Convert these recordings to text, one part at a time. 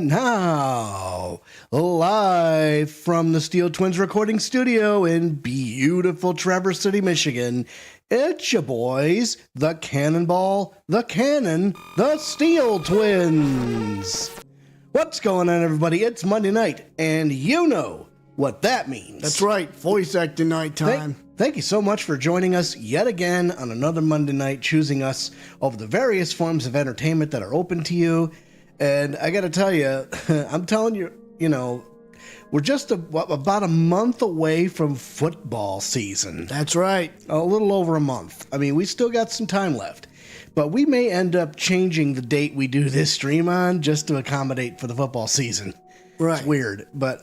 And now, live from the Steel Twins recording studio in beautiful Traverse City, Michigan, it's your boys, the Cannonball, the Cannon, the Steel Twins. What's going on, everybody? It's Monday night, and you know what that means. That's right, voice acting night time. Thank you so much for joining us yet again on another Monday night, choosing us over the various forms of entertainment that are open to you. And I got to tell you, I'm telling you, we're just about a month away from football season. That's right. A little over a month. I mean, we still got some time left. But we may end up changing the date we do this stream on just to accommodate for the football season. Right. It's weird, but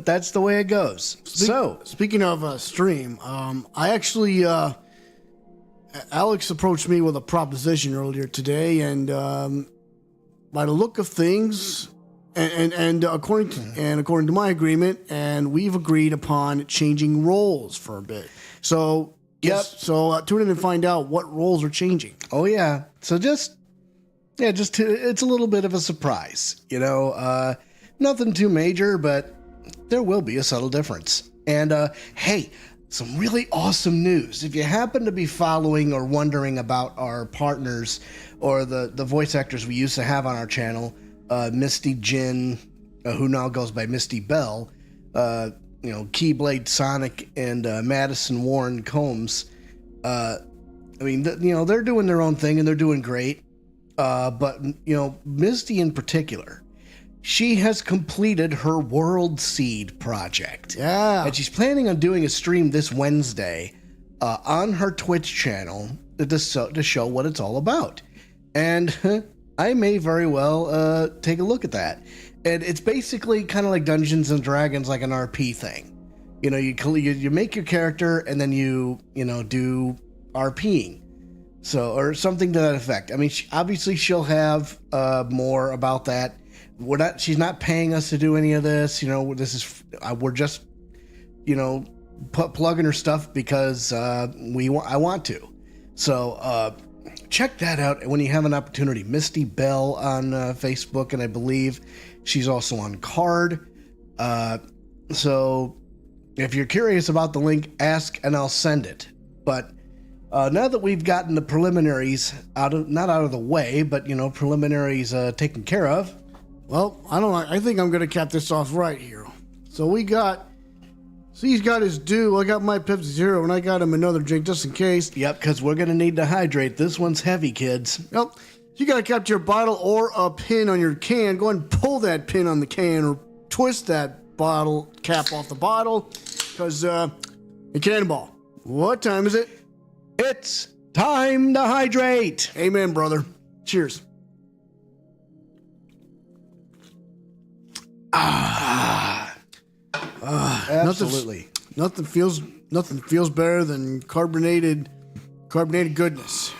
that's the way it goes. Speaking of stream, I actually, Alex approached me with a proposition earlier today, and by the look of things, and according to my agreement, and we've agreed upon changing roles for a bit. So Yep. So tune in and find out what roles are changing. Oh yeah. So it's a little bit of a surprise, Nothing too major, but there will be a subtle difference. And hey, some really awesome news. If you happen to be following or wondering about our partners or the voice actors we used to have on our channel, Misty Jin, who now goes by Misty Bell, Keyblade Sonic, and Madison Warren Combs. They're doing their own thing and they're doing great. But Misty in particular, she has completed her World Seed project. Yeah. And she's planning on doing a stream this Wednesday on her Twitch channel to show what it's all about. And I may very well take a look at that. And it's basically kind of like Dungeons and Dragons, like an RP thing. You make your character and then you do RPing. Or something to that effect. I mean, obviously she'll have more about that. She's not paying us to do any of this. We're just, plugging her stuff because I want to. So check that out when you have an opportunity. Misty Bell on Facebook, and I believe she's also on Card. So if you're curious about the link, ask and I'll send it. But now that we've gotten the preliminaries not out of the way, but preliminaries taken care of. Well, I think I'm going to cap this off right here. So he's got his due. I got my Pepsi Zero, and I got him another drink just in case. Yep, because we're going to need to hydrate. This one's heavy, kids. Well, you got to capture a bottle or a pin on your can. Go ahead and pull that pin on the can or twist that bottle cap off the bottle. Because, Cannonball, what time is it? It's time to hydrate. Amen, brother. Cheers. Absolutely. Nothing feels better than carbonated goodness.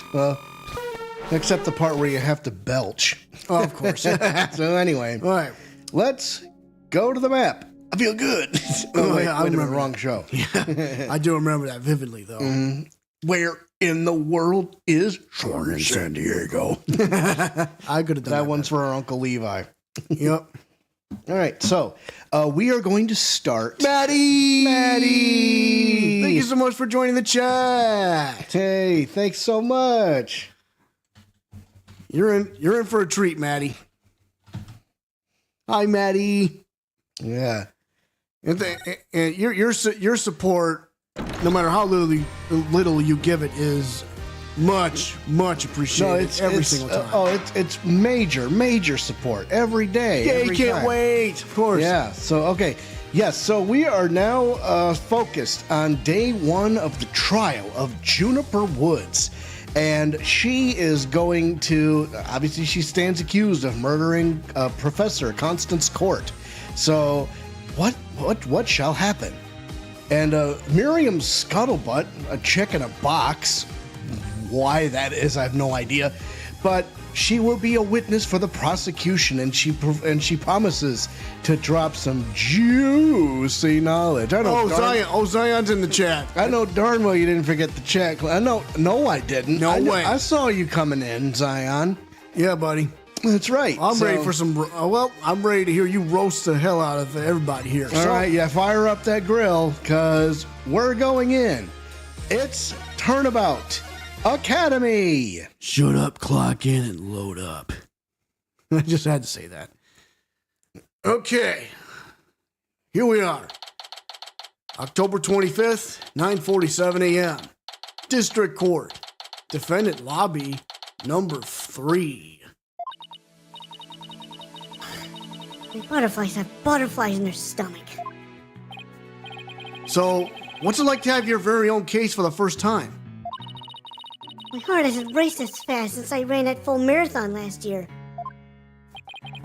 Except the part where you have to belch. Oh, of course. So anyway, all right, let's go to the map. I feel good. I remember the wrong show. Yeah, I do remember that vividly, though. Mm-hmm. Where in the world is Sean in San Diego? I could have done that one's for our Uncle Levi. Yep. All right, so we are going to start. Maddie! Thank you so much for joining the chat. Hey, thanks so much. You're in for a treat, Maddie. Hi, Maddie. Yeah. And your support, no matter how little you give it, is much appreciated every single time. It's major support every day. Yeah, you can't time. wait. Of course. Yeah. So okay. Yes. So we are now focused on day one of the trial of Juniper Woods, and she is going to. Obviously, she stands accused of murdering Professor Constance Court. So, what shall happen? And Miriam Scuttlebutt, a chick in a box. Why that is, I have no idea. But she will be a witness for the prosecution, and she promises to drop some juicy knowledge. Zion's in the chat. I know darn well you didn't forget the chat. No, I didn't. No way. I saw you coming in, Zion. Yeah, buddy. That's right. I'm ready for some. I'm ready to hear you roast the hell out of everybody here. All right, yeah, fire up that grill, because we're going in. It's Turnabout Academy. Shut up, clock in, and load up. I just had to say that. Okay. Here we are. October 25th, 9:47 a.m. District Court. Defendant Lobby number 3. The butterflies have butterflies in their stomach. So, what's it like to have your very own case for the first time? My heart hasn't raced as fast since I ran that full marathon last year.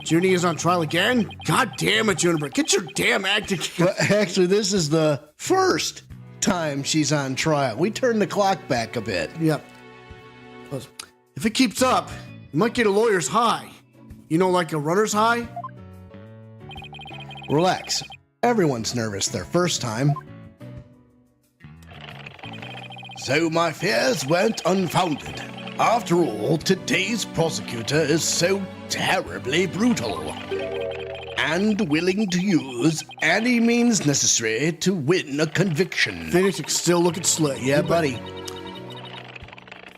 Junie is on trial again? God damn it, Juniper. Get your damn act together. Well, actually, this is the first time she's on trial. We turned the clock back a bit. Yep. If it keeps up, you might get a lawyer's high. You know, like a runner's high? Relax. Everyone's nervous their first time. So my fears weren't unfounded. After all, today's prosecutor is so terribly brutal and willing to use any means necessary to win a conviction. Phoenix is still looking slick. Yeah, buddy.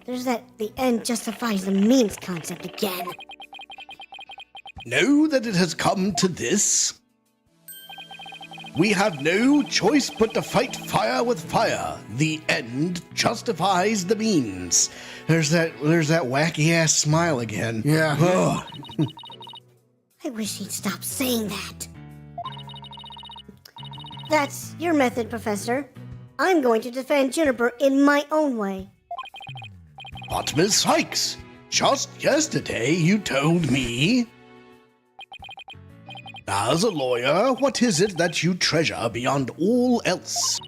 There's that the end justifies the means concept again. Know that it has come to this? We have no choice but to fight fire with fire. The end justifies the means. There's that wacky ass smile again. Yeah. Ugh. I wish he'd stop saying that. That's your method, Professor. I'm going to defend Juniper in my own way. But Miss Sykes, just yesterday you told me. As a lawyer, what is it that you treasure beyond all else?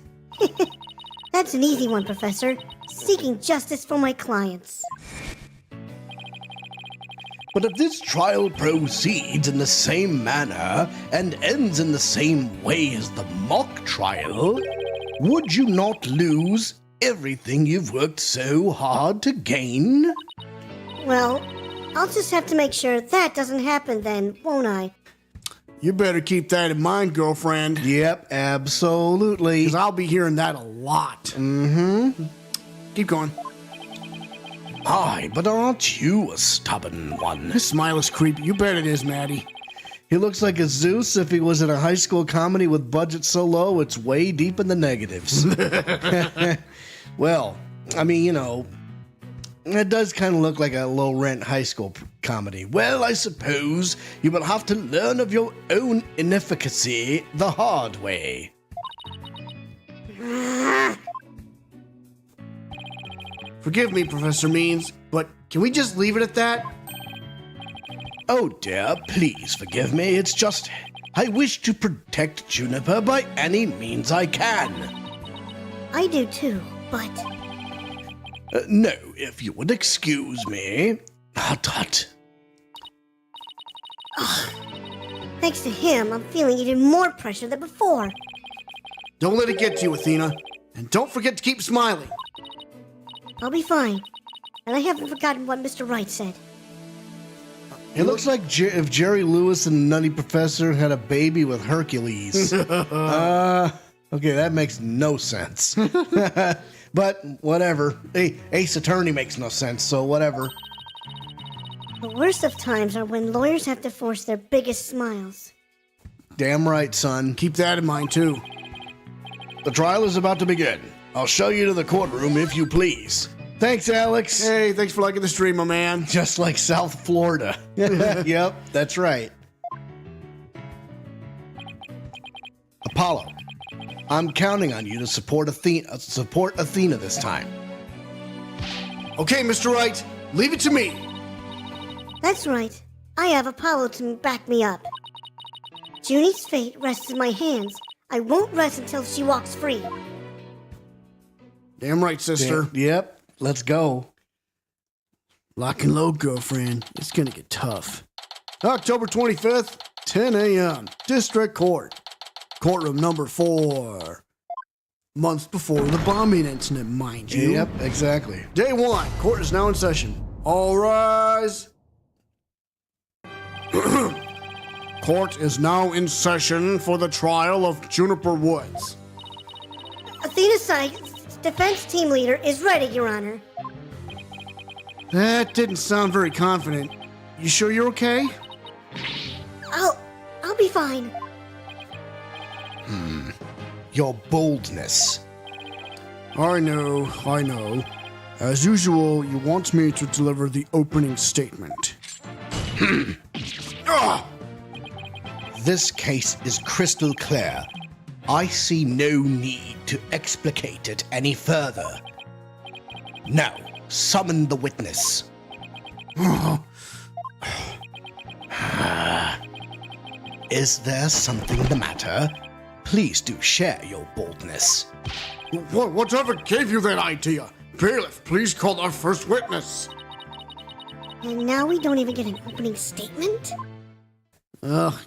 That's an easy one, Professor. Seeking justice for my clients. But if this trial proceeds in the same manner and ends in the same way as the mock trial, would you not lose everything you've worked so hard to gain? Well, I'll just have to make sure that doesn't happen then, won't I? You better keep that in mind, girlfriend. Yep, absolutely. Because I'll be hearing that a lot. Mm-hmm. Keep going. Aye, but aren't you a stubborn one? This smile is creepy. You bet it is, Maddie. He looks like a Zeus if he was in a high school comedy with budget so low it's way deep in the negatives. Well, I mean, you know, it does kind of look like a low-rent high school comedy. Well, I suppose you will have to learn of your own inefficacy the hard way. Forgive me, Professor Means, but can we just leave it at that? Oh dear, please forgive me. It's just I wish to protect Juniper by any means I can. I do too, but... No, if you would excuse me. Hut, hut. Thanks to him, I'm feeling even more pressure than before. Don't let it get to you, Athena. And don't forget to keep smiling. I'll be fine. And I haven't forgotten what Mr. Wright said. It looks like if Jerry Lewis and the Nutty Professor had a baby with Hercules. Okay, that makes no sense. But whatever. Ace Attorney makes no sense, so whatever. The worst of times are when lawyers have to force their biggest smiles. Damn right, son. Keep that in mind, too. The trial is about to begin. I'll show you to the courtroom if you please. Thanks, Alex. Hey, thanks for liking the stream, my man. Just like South Florida. Yep, that's right. Apollo, I'm counting on you to support Athena this time. Okay, Mr. Wright, leave it to me. That's right. I have Apollo to back me up. Junie's fate rests in my hands. I won't rest until she walks free. Damn right, sister. Yep, let's go. Lock and load, girlfriend. It's gonna get tough. October 25th, 10 a.m. District Court. Courtroom number 4. Months before the bombing incident, mind you. Yep, exactly. Day 1. Court is now in session. All rise. Court is now in session for the trial of Juniper Woods. Athena Psyche's defense team leader is ready, Your Honor. That didn't sound very confident. You sure you're okay? I'll be fine. Your boldness. I know. As usual, you want me to deliver the opening statement. This case is crystal clear. I see no need to explicate it any further. Now, summon the witness. Is there something the matter? Please do share your boldness. Whatever gave you that idea? Bailiff, please call our first witness. And now we don't even get an opening statement?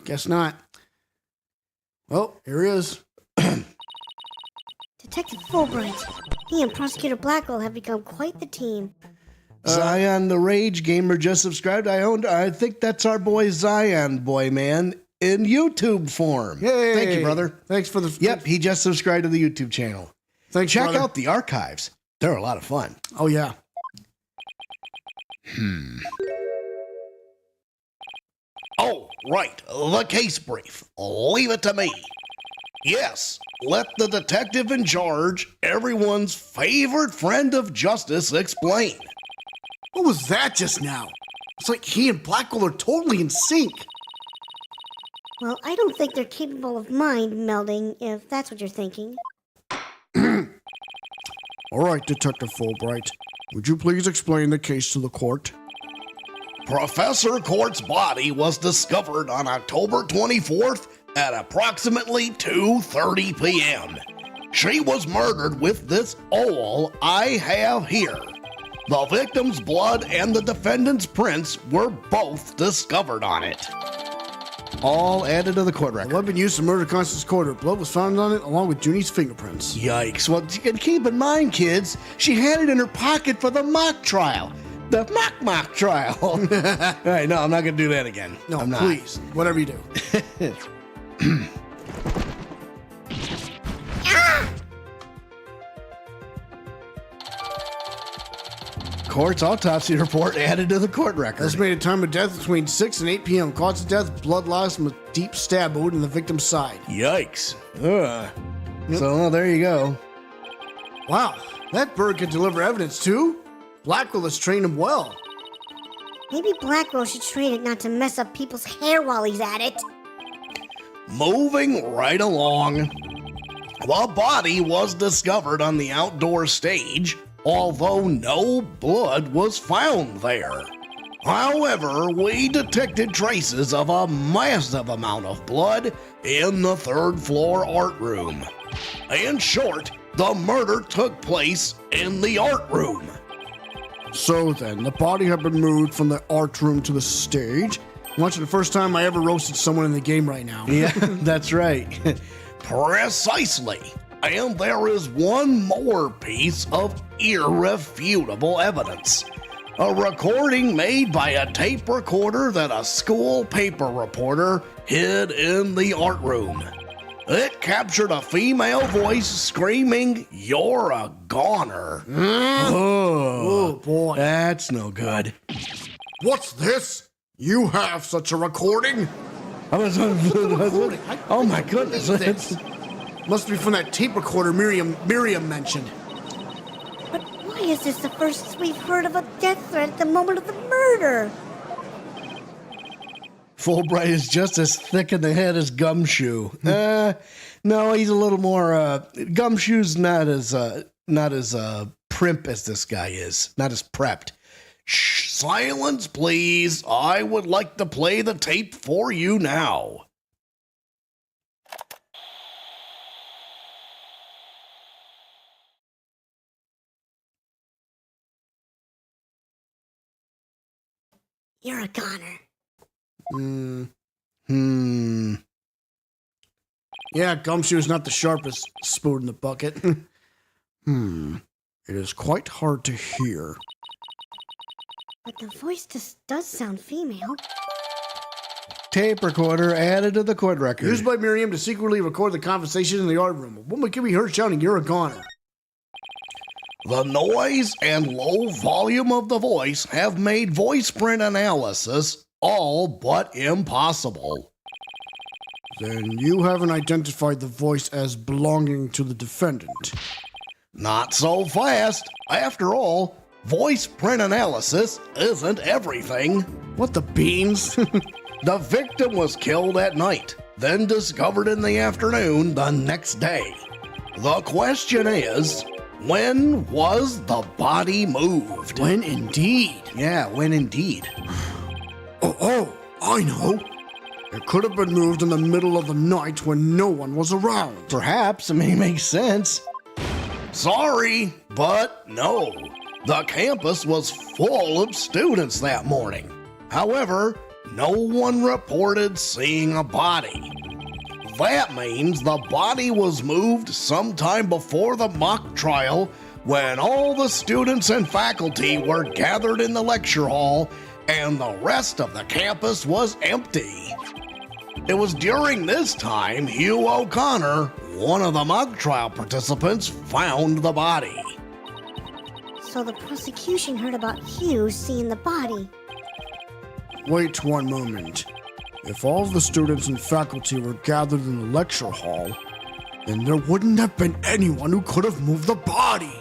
Guess not. Well, here he is. Detective Fulbright. He and Prosecutor Blackwell have become quite the team. Zion the Rage Gamer just subscribed. I think that's our boy Zion, boy man, in YouTube form. Yay! Thank you, brother. Thanks for the... Yep, he just subscribed to the YouTube channel. Thanks, Check brother. out the archives. They're a lot of fun. Oh, yeah. Oh, right. The case brief. Leave it to me. Yes, let the detective in charge, everyone's favorite friend of justice, explain. What was that just now? It's like he and Blackwell are totally in sync. Well, I don't think they're capable of mind melding, if that's what you're thinking. All right, Detective Fulbright. Would you please explain the case to the court? Professor Court's body was discovered on October 24th at approximately 2:30 p.m. She was murdered with this all I have here. The victim's blood and the defendant's prints were both discovered on it. All added to the court The record. weapon used to murder Constance Corder. Blood was found on it along with Junie's fingerprints. Yikes. Well, you can keep in mind, kids, she had it in her pocket for the mock trial. The mock trial. All right, no, I'm not going to do that again. No, I'm not. please. Whatever you do. Court's autopsy report added to the court record. Estimated time of death between 6 and 8 p.m. Cause of death, blood loss from a deep stab wound in the victim's side. Yikes. So, there you go. Wow, that bird can deliver evidence too? Blackwell has trained him well. Maybe Blackwell should train it not to mess up people's hair while he's at it. Moving right along. The body was discovered on the outdoor stage, although no blood was found there. However, we detected traces of a massive amount of blood in the third floor art room. In short, the murder took place in the art room. So then, the body had been moved from the art room to the stage. Watching the first time I ever roasted someone in the game right now. Yeah, that's right. Precisely. And there is one more piece of irrefutable evidence. A recording made by a tape recorder that a school paper reporter hid in the art room. It captured a female voice screaming, "You're a goner." Oh boy. That's no good. What's this? You have such a recording? Oh my goodness. Must be from that tape recorder Miriam mentioned. But why is this the first we've heard of a death threat at the moment of the murder? Fulbright is just as thick in the head as Gumshoe. No, he's a little more. Gumshoe's not as primp as this guy is. Not as prepped. Shh, silence, please. I would like to play the tape for you now. You're a goner. Yeah, Gumshoe's not the sharpest spoon in the bucket. It is quite hard to hear. But the voice does sound female. tape recorder added to the court record. Used by Miriam to secretly record the conversation in the art room. A woman can be heard shouting, "You're a goner." The noise and low volume of the voice have made voice print analysis all but impossible. Then you haven't identified the voice as belonging to the defendant. Not so fast. After all, voice print analysis isn't everything. What the beans? The victim was killed at night, then discovered in the afternoon the next day. The question is, when was the body moved? When indeed? Yeah, when indeed. Oh, I know. It could have been moved in the middle of the night when no one was around. Perhaps it may make sense. Sorry, but no. The campus was full of students that morning. However, no one reported seeing a body. That means the body was moved sometime before the mock trial when all the students and faculty were gathered in the lecture hall and the rest of the campus was empty. It was during this time Hugh O'Connor, one of the mock trial participants, found the body. So the prosecution heard about Hugh seeing the body. Wait one moment. If all of the students and faculty were gathered in the lecture hall, then there wouldn't have been anyone who could have moved the body.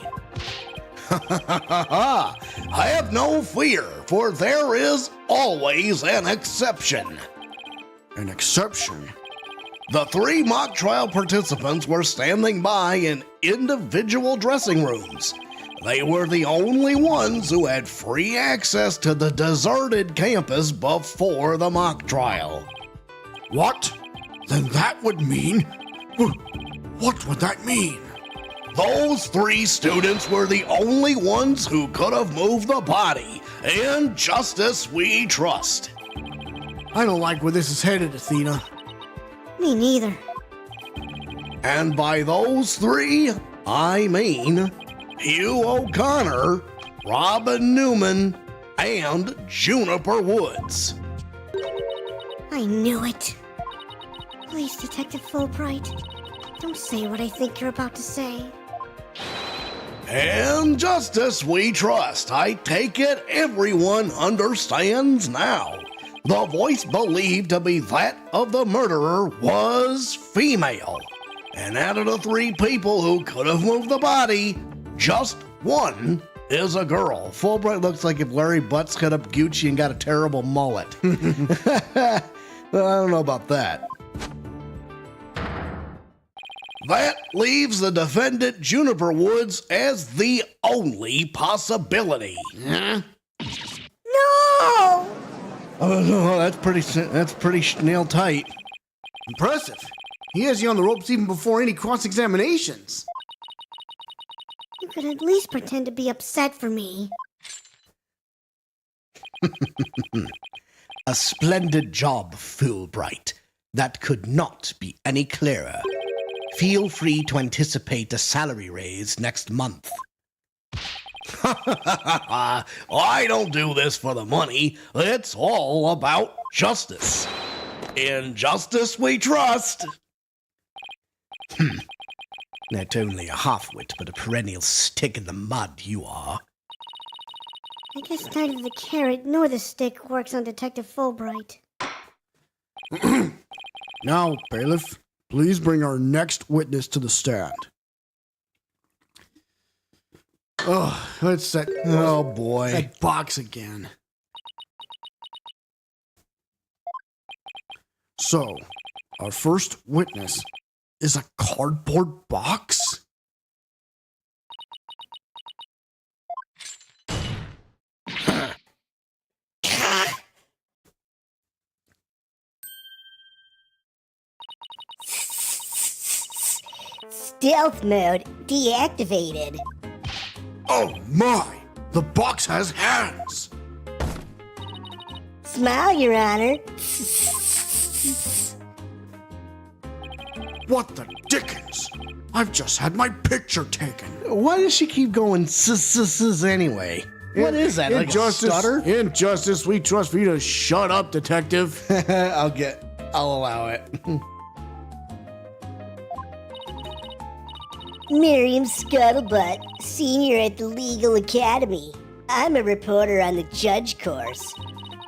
I have no fear, for there is always an exception. An exception? The 3 mock trial participants were standing by in individual dressing rooms. They were the only ones who had free access to the deserted campus before the mock trial. What? Then that would mean... What would that mean? Those 3 students were the only ones who could have moved the body. In justice we trust. I don't like where this is headed, Athena. Me neither. And by those 3, I mean Hugh O'Connor, Robin Newman, and Juniper Woods. I knew it. Please, Detective Fulbright, don't say what I think you're about to say. In justice we trust. I take it everyone understands now. The voice believed to be that of the murderer was female. And out of the 3 people who could have moved the body, just one is a girl. Fulbright looks like if Larry Butts cut up Gucci and got a terrible mullet. I don't know about that. That leaves the defendant Juniper Woods as the only possibility. No! Oh, that's pretty nail tight. Impressive. He has you on the ropes even before any cross-examinations. You could at least pretend to be upset for me. A splendid job, Fulbright. That could not be any clearer. Feel free to anticipate a salary raise next month. I don't do this for the money. It's all about justice. In justice we trust. Not only a half-wit, but a perennial stick in the mud you are. I guess neither the carrot nor the stick works on Detective Fulbright. Now, bailiff, please bring our next witness to the stand. Oh, let's set. Oh, boy. That box again. So, our first witness is a cardboard box? Stealth mode deactivated. Oh my! The box has hands! Smile, Your Honor. What the dickens? I've just had my picture taken. Why does she keep going s anyway? What is that? Like a stutter? Injustice, we trust for you to shut up, detective. I'll allow it. Miriam Scuttlebutt, senior at the Legal Academy. I'm a reporter on the judge course.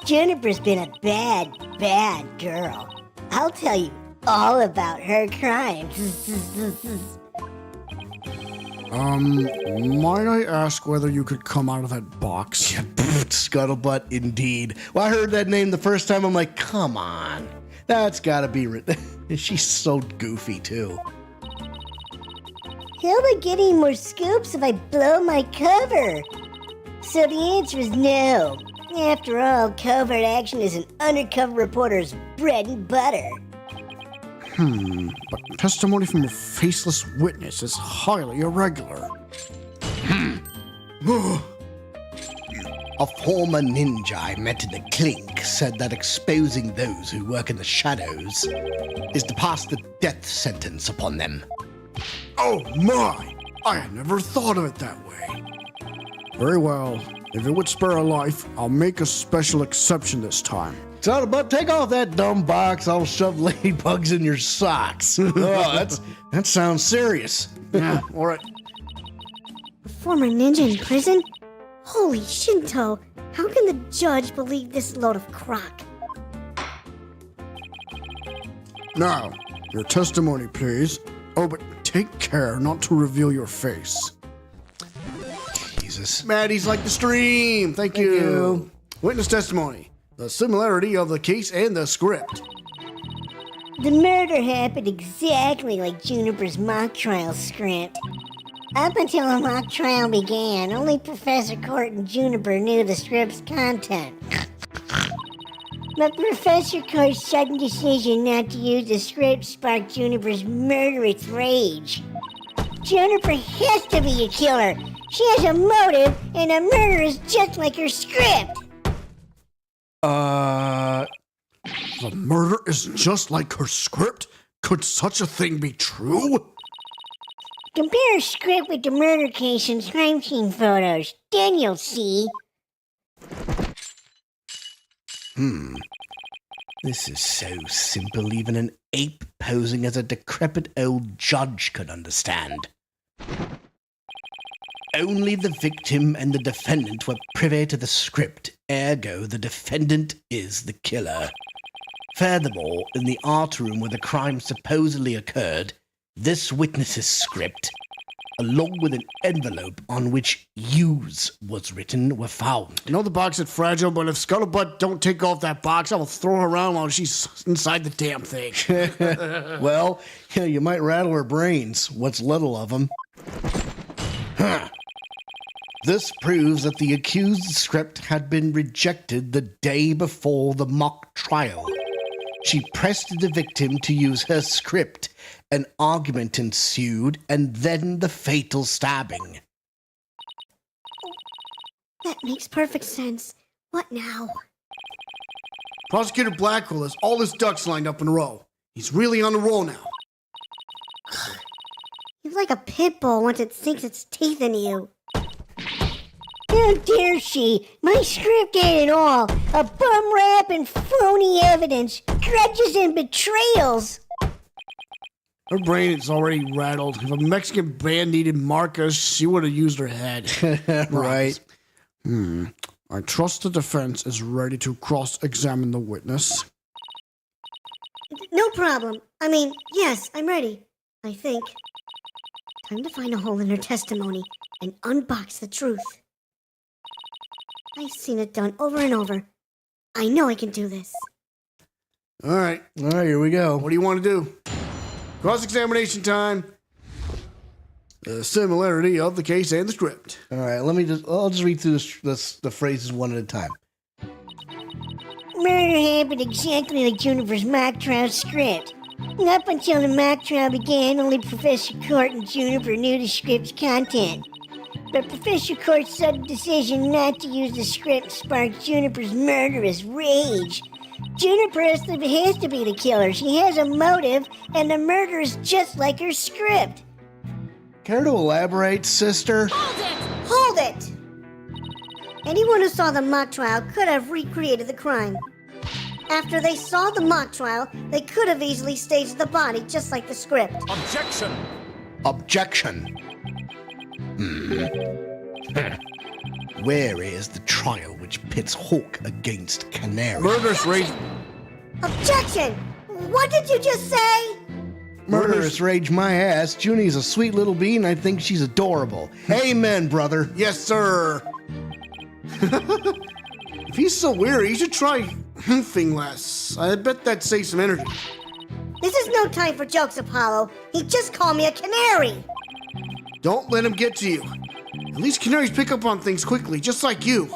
Juniper's been a bad, bad girl. I'll tell you all about her crimes. Might I ask whether you could come out of that box? Scuttlebutt, indeed. Well, I heard that name the first time. I'm like, come on. That's gotta be... She's so goofy, too. He'll be getting more scoops if I blow my cover. So the answer is no. After all, covert action is an undercover reporter's bread and butter. But testimony from a faceless witness is highly irregular. A former ninja I met in the clink said that exposing those who work in the shadows is to pass the death sentence upon them. Oh my! I had never thought of it that way. Very well. If it would spare a life, I'll make a special exception this time. Scuttlebutt, take off that dumb box. I'll shove ladybugs in your socks. That sounds serious. Yeah, all right. A former ninja in prison? Holy Shinto! How can the judge believe this load of crock? Now, your testimony, please. Oh, but take care not to reveal your face. Jesus. Maddie's like the stream. Thank you. Witness testimony. The similarity of the case and the script. The murder happened exactly like Juniper's mock trial script. Up until the mock trial began, only Professor Court and Juniper knew the script's content. But Professor Court's sudden decision not to use the script sparked Juniper's murderous rage. Juniper has to be a killer. She has a motive, and the murder is just like her script. The murder is just like her script? Could such a thing be true? Compare her script with the murder case and crime scene photos. Then you'll see. This is so simple, even an ape posing as a decrepit old judge could understand. Only the victim and the defendant were privy to the script, ergo the defendant is the killer. Furthermore, in the art room where the crime supposedly occurred, this witness's script, along with an envelope on which "use" was written, were found. I know the box is fragile, but if Scuttlebutt don't take off that box, I will throw her around while she's inside the damn thing. Well, you might rattle her brains, what's little of them. This proves that the accused's script had been rejected the day before the mock trial. She pressed the victim to use her script. An argument ensued, and then the fatal stabbing. That makes perfect sense. What now? Prosecutor Blackwell has all his ducks lined up in a row. He's really on the roll now. You're like a pit bull once it sinks its teeth in you. How dare she? My script ain't it all. A bum rap and phony evidence. Grudges and betrayals. Her brain is already rattled. If a Mexican band needed marcas, she would have used her head. Right. I trust the defense is ready to cross-examine the witness. No problem. I mean, yes, I'm ready. I think. Time to find a hole in her testimony and unbox the truth. I've seen it done over and over. I know I can do this. All right, Here we go. what do you want to do? Cross-examination time. The similarity of the case and the script. All right, I'll just read through the phrases one at a time. Murder happened exactly like Juniper's mock trial script. Up until the mock trial began, only Professor Court and Juniper knew the script's content. But Professor Court's sudden decision not to use the script sparked Juniper's murderous rage. Juniper has to be the killer. She has a motive, and the murder is just like her script. Care to elaborate, sister? Hold it! Anyone who saw the mock trial could have recreated the crime. After they saw the mock trial, they could have easily staged the body just like the script. Objection! Objection. Where is the trial which pits Hawk against Canary? Murderous rage. Objection! What did you just say? Murderous rage my ass. Junie's a sweet little bean. I think she's adorable. Amen, brother. Yes, sir. If he's so weary, you should try humping less. I bet that'd save some energy. This is no time for jokes, Apollo. He just called me a canary. Don't let him get to you. At least canaries pick up on things quickly, just like you.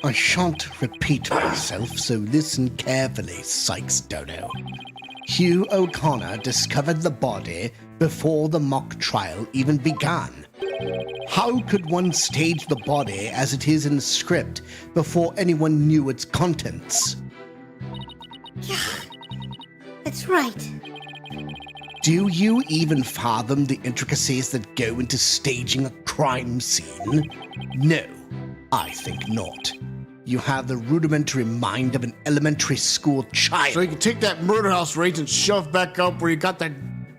I shan't repeat myself, so listen carefully, Sykes Dodo. Hugh O'Connor discovered the body before the mock trial even began. How could one stage the body as it is in the script before anyone knew its contents? Yeah, that's right. Do you even fathom the intricacies that go into staging a crime scene? No, I think not. You have the rudimentary mind of an elementary school child. So you can take that murder house rage and shove back up where you got that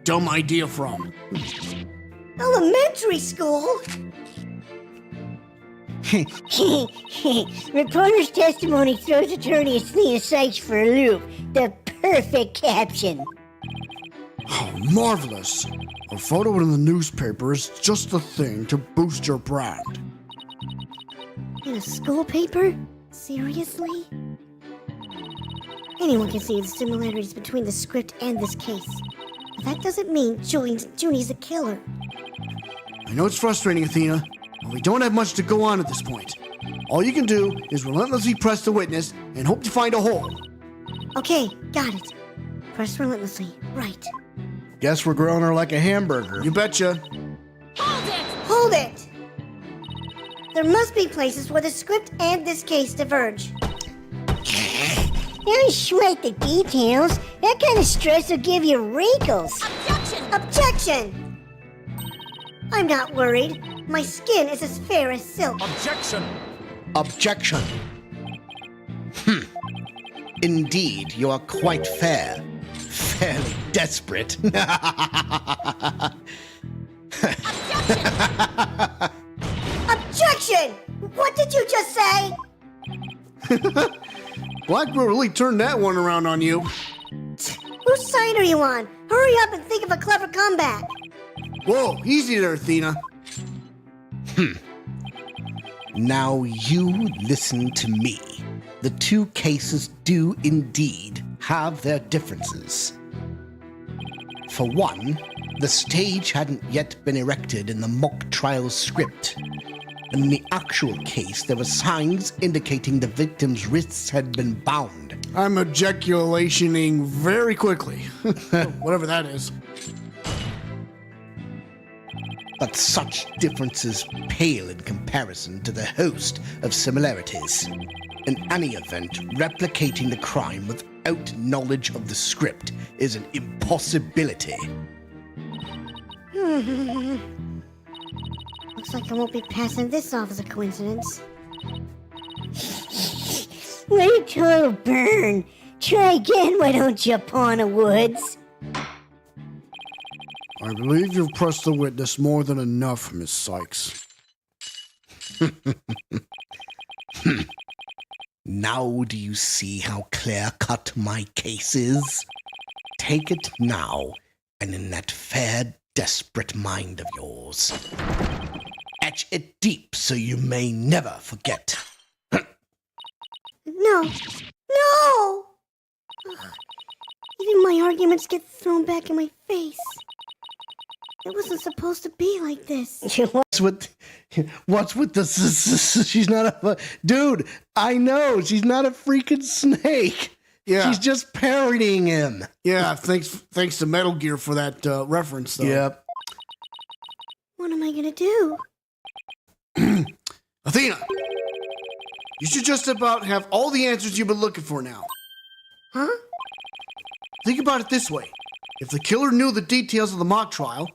dumb idea from. Elementary school? Reporter's testimony throws attorney Athena Sykes for a loop. The perfect caption. Oh, marvelous. A photo in the newspaper is just the thing to boost your brand. In a school paper? Seriously? Anyone can see the similarities between the script and this case. But that doesn't mean Junie's a killer. I know it's frustrating, Athena, but we don't have much to go on at this point. All you can do is relentlessly press the witness and hope to find a hole. Okay, got it. Press relentlessly. Right. Guess we're growing her like a hamburger. You betcha. Hold it! There must be places where the script and this case diverge. Don't sweat the details. That kind of stress will give you wrinkles. Objection! I'm not worried. My skin is as fair as silk. Objection! Objection. Indeed, you are quite fair. Fairly desperate. Objection! What did you just say? Blackwell really turned that one around on you. Whose side are you on? Hurry up and think of a clever comeback. Whoa, easy there, Athena. Now you listen to me. The two cases do indeed have their differences. For one, the stage hadn't yet been erected in the mock trial script. In the actual case, there were signs indicating the victim's wrists had been bound. I'm ejaculationing very quickly. Whatever that is. But such differences pale in comparison to the host of similarities. In any event, replicating the crime without knowledge of the script is an impossibility. Looks like I won't be passing this off as a coincidence. Wait till it'll burn. Try again, why don't you, Pawn of Woods? I believe you've pressed the witness more than enough, Miss Sykes. Now do you see how clear-cut my case is? Take it now, and in that fair, desperate mind of yours. Etch it deep so you may never forget. No! No! Ugh. Even my arguments get thrown back in my face. It wasn't supposed to be like this. What's with this? She's not a... Dude, I know, she's not a freaking snake. Yeah. She's just parodying him. Yeah, thanks to Metal Gear for that reference, though. Yep. What am I gonna do? Athena, you should just about have all the answers you've been looking for now. Huh? Think about it this way. If the killer knew the details of the mock trial,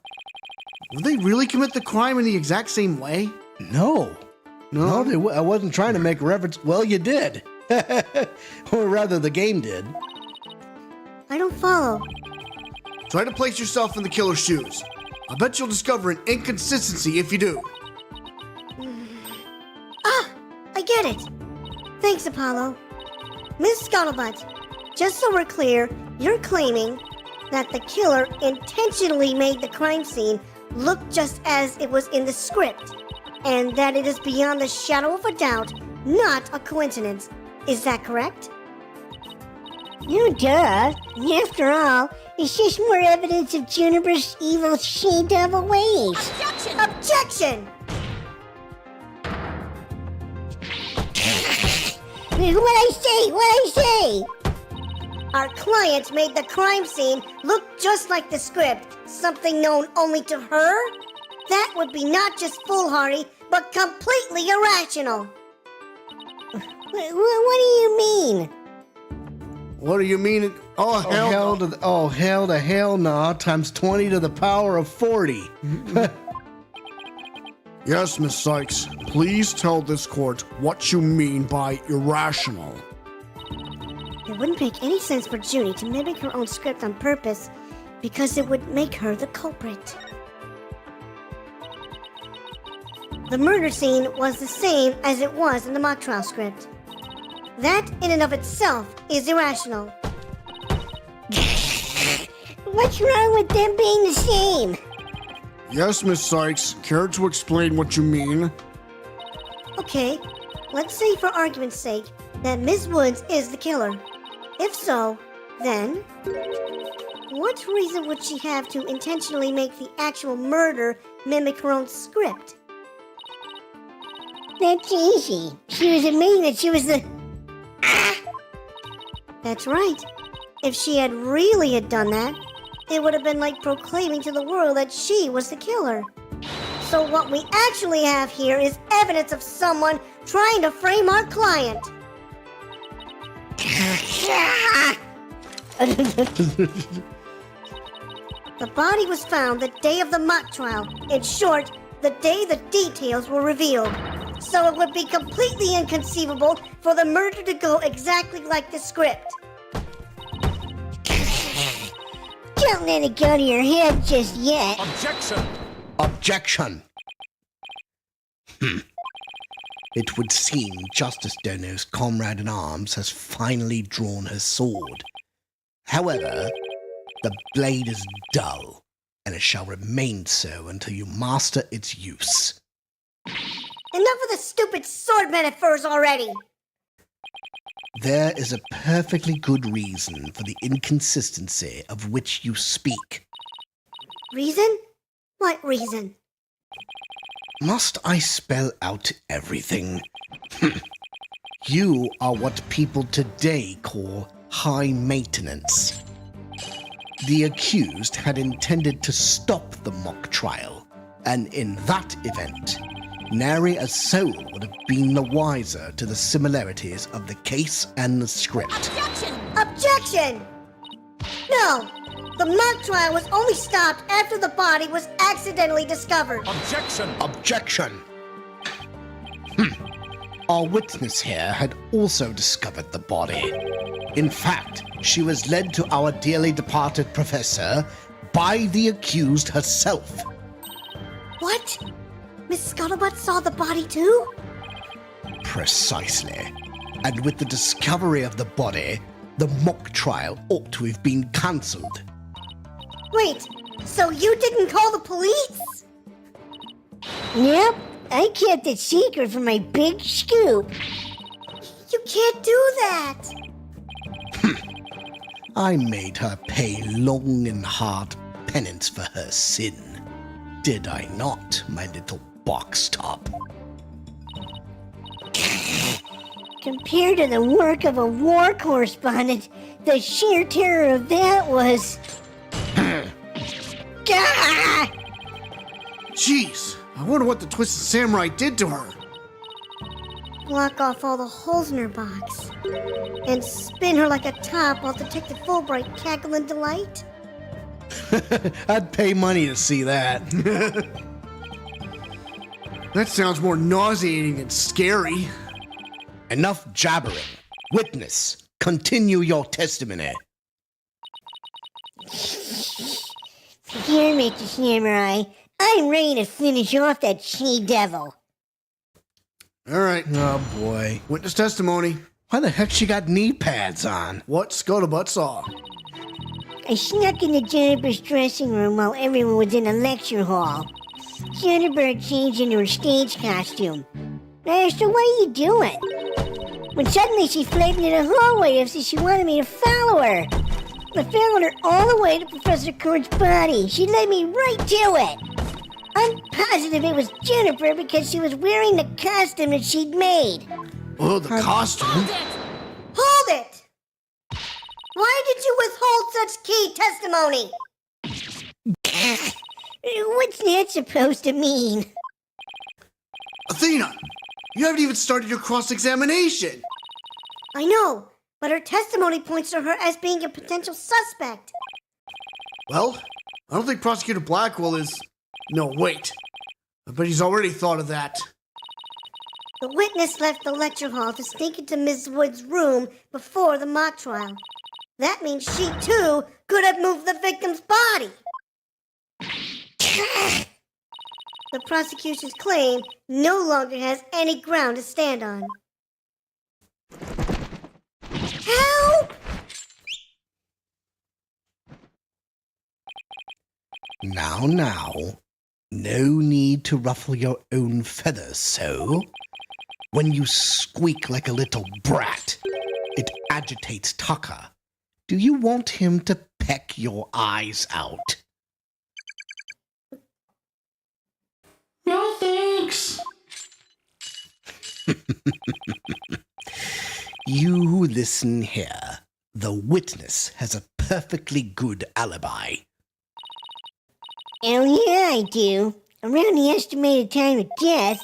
would they really commit the crime in the exact same way? No. No, I wasn't trying to make a reference. Well, you did. Or rather, the game did. I don't follow. Try to place yourself in the killer's shoes. I bet you'll discover an inconsistency if you do. I get it. Thanks, Apollo. Miss Scuttlebutt, just so we're clear, you're claiming that the killer intentionally made the crime scene look just as it was in the script, and that it is beyond the shadow of a doubt not a coincidence. Is that correct? No, duh. After all, it's just more evidence of Juniper's evil she-devil ways. Objection! Objection! What I say? Our client made the crime scene look just like the script, something known only to her? That would be not just foolhardy, but completely irrational. What do you mean? What do you mean? Oh, hell to hell nah, times 20 to the power of 40. Yes, Miss Sykes. Please tell this court what you mean by irrational. It wouldn't make any sense for Junie to mimic her own script on purpose, because it would make her the culprit. The murder scene was the same as it was in the mock trial script. That, in and of itself, is irrational. What's wrong with them being the same? Yes, Miss Sykes. Care to explain what you mean? Okay, let's say for argument's sake that Ms. Woods is the killer. If so, then what reason would she have to intentionally make the actual murder mimic her own script? That's easy. She was admitting that she was the... That's right. If she had really done that, it would have been like proclaiming to the world that she was the killer. So what we actually have here is evidence of someone trying to frame our client. The body was found the day of the mock trial. In short, the day the details were revealed. So it would be completely inconceivable for the murder to go exactly like the script. Don't let it go to your head just yet. Objection. It would seem Justice Dono's comrade-in-arms has finally drawn her sword. However, the blade is dull, and it shall remain so until you master its use. Enough of the stupid sword metaphors already! There is a perfectly good reason for the inconsistency of which you speak. Reason? What reason? Must I spell out everything? You are what people today call high maintenance. The accused had intended to stop the mock trial, and in that event, nary a soul would have been the wiser to the similarities of the case and the script. Objection! Objection! No! The mock trial was only stopped after the body was accidentally discovered. Objection! Our witness here had also discovered the body. In fact, she was led to our dearly departed professor by the accused herself. What? Miss Scuttlebutt saw the body too? Precisely. And with the discovery of the body, the mock trial ought to have been cancelled. Wait, so you didn't call the police? Yep, I kept it secret for my big scoop. You can't do that! I made her pay long and hard penance for her sin. Did I not, my little box top? Compared to the work of a war correspondent, the sheer terror of that was... Gah! Jeez, I wonder what the Twisted Samurai did to her. Block off all the holes in her box. And spin her like a top while Detective Fulbright cackle in delight? I'd pay money to see that. That sounds more nauseating than scary. Enough jabbering. Witness, continue your testimony. Here, Mr. Samurai, I'm ready to finish off that she-devil. All right. Oh, boy. Witness testimony. Why the heck she got knee pads on? What Scuttlebutt saw. I snuck into Juniper's dressing room while everyone was in the lecture hall. Juniper had changed into her stage costume. I asked her, what are you doing? When suddenly she fled into the hallway as if she wanted me to follow her. I followed her all the way to Professor Court's body. She led me right to it. I'm positive it was Juniper because she was wearing the costume that she'd made. Oh, the costume? Hold it! Why did you withhold such key testimony? What's that supposed to mean? Athena, you haven't even started your cross-examination. I know, but her testimony points to her as being a potential suspect. Well, I don't think Prosecutor Blackwell is... No, wait. I bet he's already thought of that. The witness left the lecture hall to sneak into Ms. Wood's room before the mock trial. That means she, too, could have moved the victim's body. The prosecution's claim no longer has any ground to stand on. Help! Now. No need to ruffle your own feathers, so. When you squeak like a little brat, it agitates Tucker. Do you want him to peck your eyes out? No, thanks. You listen here. The witness has a perfectly good alibi. Oh yeah, I do. Around the estimated time of death,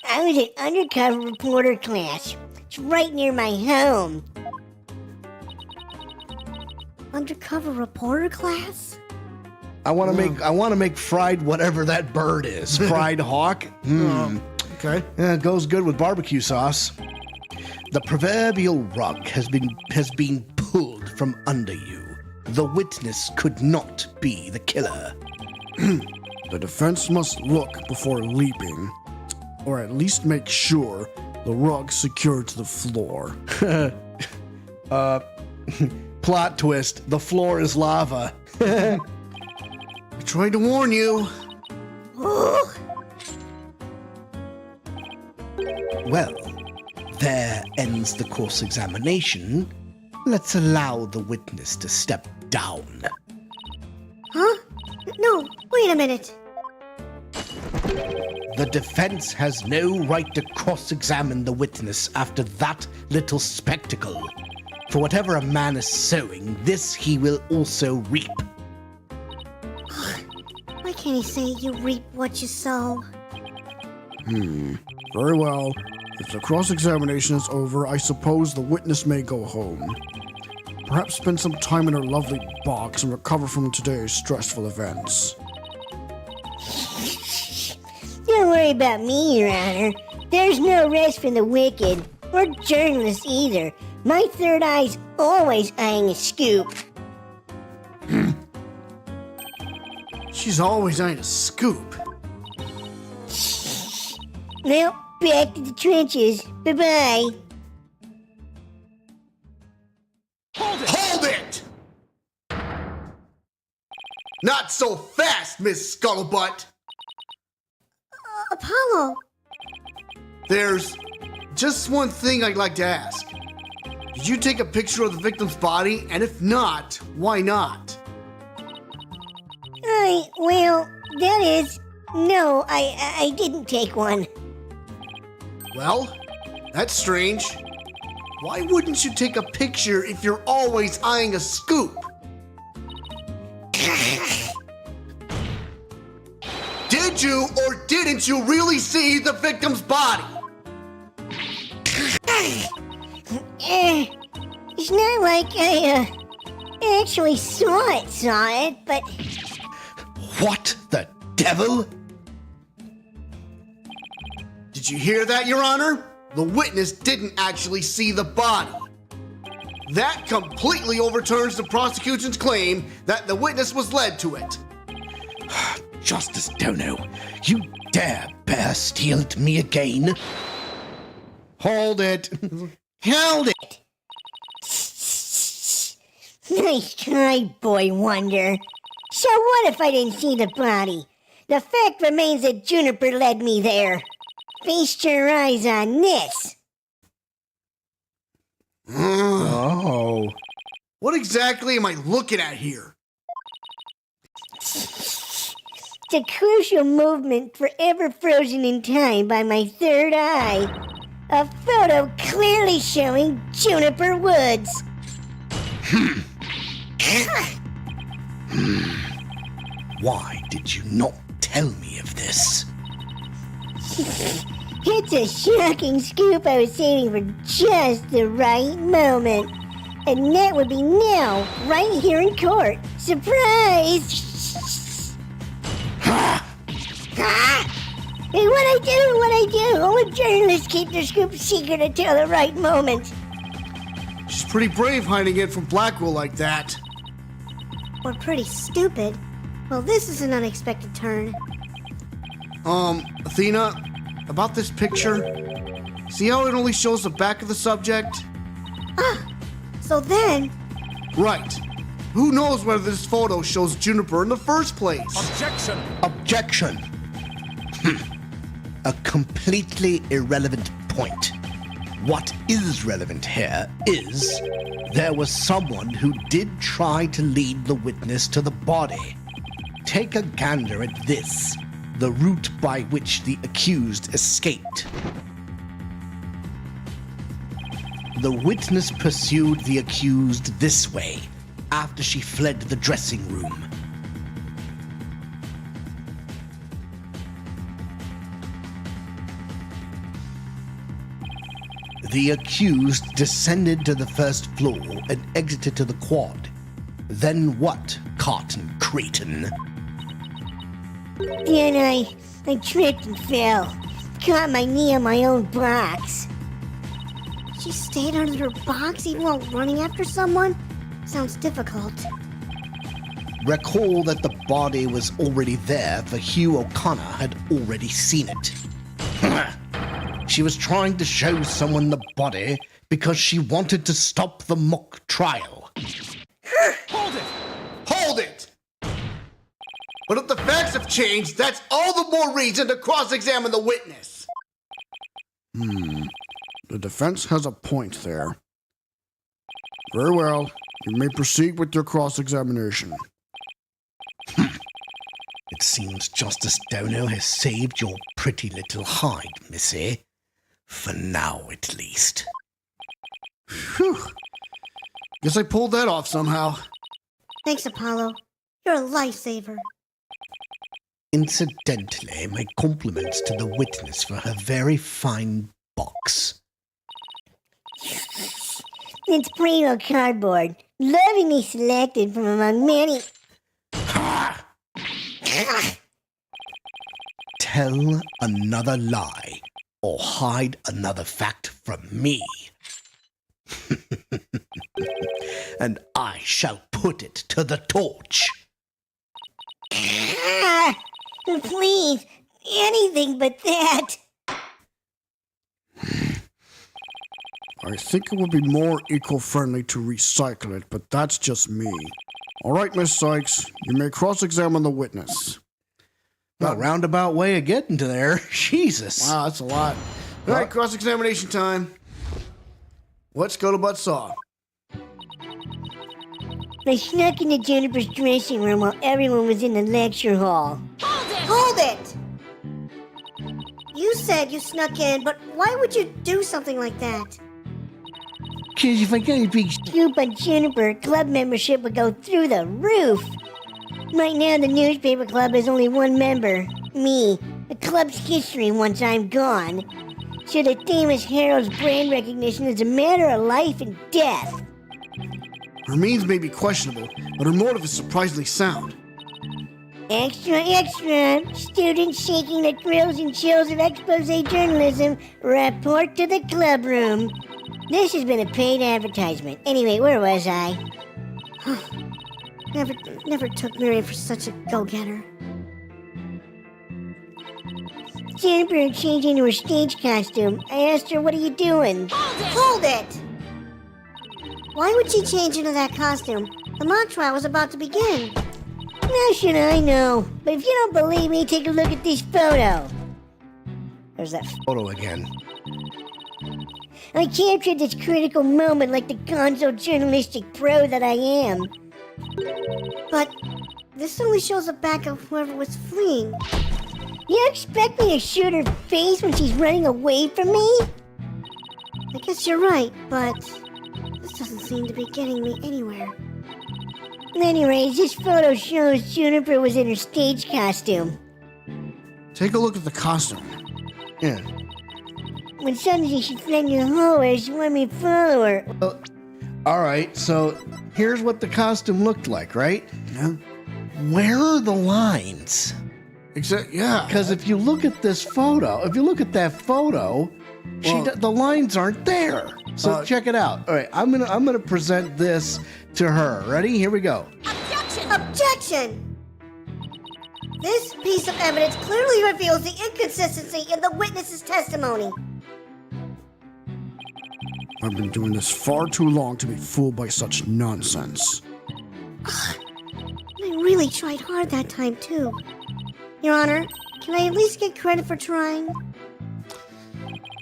I was at undercover reporter class. It's right near my home. Undercover reporter class? I want to make fried whatever that bird is. Fried hawk. Okay. Yeah, it goes good with barbecue sauce. The proverbial rug has been pulled from under you. The witness could not be the killer. The defense must look before leaping, or at least make sure the rug's secured to the floor. Plot twist, the floor is lava. I tried to warn you. Well, there ends the course examination. Let's allow the witness to step down. Huh? No, wait a minute. The defense has no right to cross-examine the witness after that little spectacle. For whatever a man is sowing, this he will also reap. Why can't he say you reap what you sow? Very well. If the cross-examination is over, I suppose the witness may go home. Perhaps spend some time in her lovely box and recover from today's stressful events. Don't worry about me, Your Honor. There's no rest for the wicked, or journalists either. My third eye's always eyeing a scoop. She's always eyeing a scoop. Well, back to the trenches. Bye-bye. Hold it! Not so fast, Miss Scuttlebutt! Apollo! There's just one thing I'd like to ask. Did you take a picture of the victim's body? And if not, why not? No, I didn't take one. Well, that's strange. Why wouldn't you take a picture if you're always eyeing a scoop? Did you or didn't you really see the victim's body? It's not like I actually saw it, but... What the devil? Did you hear that, Your Honor? The witness didn't actually see the body. That completely overturns the prosecution's claim that the witness was led to it. Justice Dono, you dare bear steel to me again? Hold it. Hold it. Nice try, Boy Wonder. So what if I didn't see the body? The fact remains that Juniper led me there. Feast your eyes on this. Oh. What exactly am I looking at here? It's a crucial movement forever frozen in time by my third eye. A photo clearly showing Juniper Woods. Why did you not tell me of this? It's a shocking scoop I was saving for just the right moment. And that would be now, right here in court. Surprise! Hey, what I do? Only journalists keep their scoop secret until the right moment. She's pretty brave hiding it from Blackwell like that. Or pretty stupid. Well, this is an unexpected turn. Athena, about this picture, see how it only shows the back of the subject? So then, Right. Who knows whether this photo shows Juniper in the first place? Objection. A completely irrelevant point. What is relevant here is there was someone who did try to lead the witness to the body. Take a gander at this, the route by which the accused escaped. The witness pursued the accused this way after she fled the dressing room. The accused descended to the first floor and exited to the quad. Then what, Cotton Creighton? Then I tripped and fell. Caught my knee on my own box. she stayed under her box even while running after someone? Sounds difficult. Recall that the body was already there, for Hugh O'Connor had already seen it. She was trying to show someone the body because she wanted to stop the mock trial. Hold it! But if the facts have changed, that's all the more reason to cross-examine the witness. The defense has a point there. Very well. You may proceed with your cross-examination. It seems Justice Dono has saved your pretty little hide, Missy. For now, at least. Whew. Guess I pulled that off somehow. Thanks, Apollo. You're a lifesaver. Incidentally, my compliments to the witness for her very fine box. It's primo cardboard, lovingly selected from among many. Tell another lie or hide another fact from me. And I shall put it to the torch. Please, anything but that. I think it would be more eco-friendly to recycle it, but that's just me. All right, Miss Sykes, you may cross-examine the witness. A roundabout way of getting to there. Jesus. Wow, that's a lot. All right, cross-examination time. What's Scuttlebutt saw? I snuck into Juniper's dressing room while everyone was in the lecture hall. Hold it! You said you snuck in, but why would you do something like that? Because if I got a big Scoop on Juniper, club membership would go through the roof. Right now, the newspaper club has only one member, me. The club's history once I'm gone. So the famous Herald's brand recognition is a matter of life and death. Her means may be questionable, but her motive is surprisingly sound. Extra, extra. Students seeking the thrills and chills of expose journalism report to the club room. This has been a paid advertisement. Anyway, where was I? Never took Miriam for such a go-getter. Jennifer changed into her stage costume. I asked her, what are you doing? Hold it! Why would she change into that costume? The mock trial was about to begin. How should I know? But if you don't believe me, take a look at this photo. There's that Photo again. I captured this critical moment like the gonzo journalistic pro that I am. But this only shows the back of whoever was fleeing. You expect me to shoot her face when she's running away from me? I guess you're right, but this doesn't seem to be getting me anywhere. Anyways, this photo shows Juniper was in her stage costume. Take a look at the costume. Yeah. When suddenly she fled in the hallway, she wanted me to follow her. All right, so here's what the costume looked like, right? Yeah. Where are the lines? Yeah. Because if you look at this photo, if you look at that photo, Well- the lines aren't there. So check it out. All right, I'm gonna present this to her. Ready? Here we go. Objection! This piece of evidence clearly reveals the inconsistency in the witness's testimony. I've been doing this far too long to be fooled by such nonsense. I really tried hard that time, too. Your Honor, can I at least get credit for trying?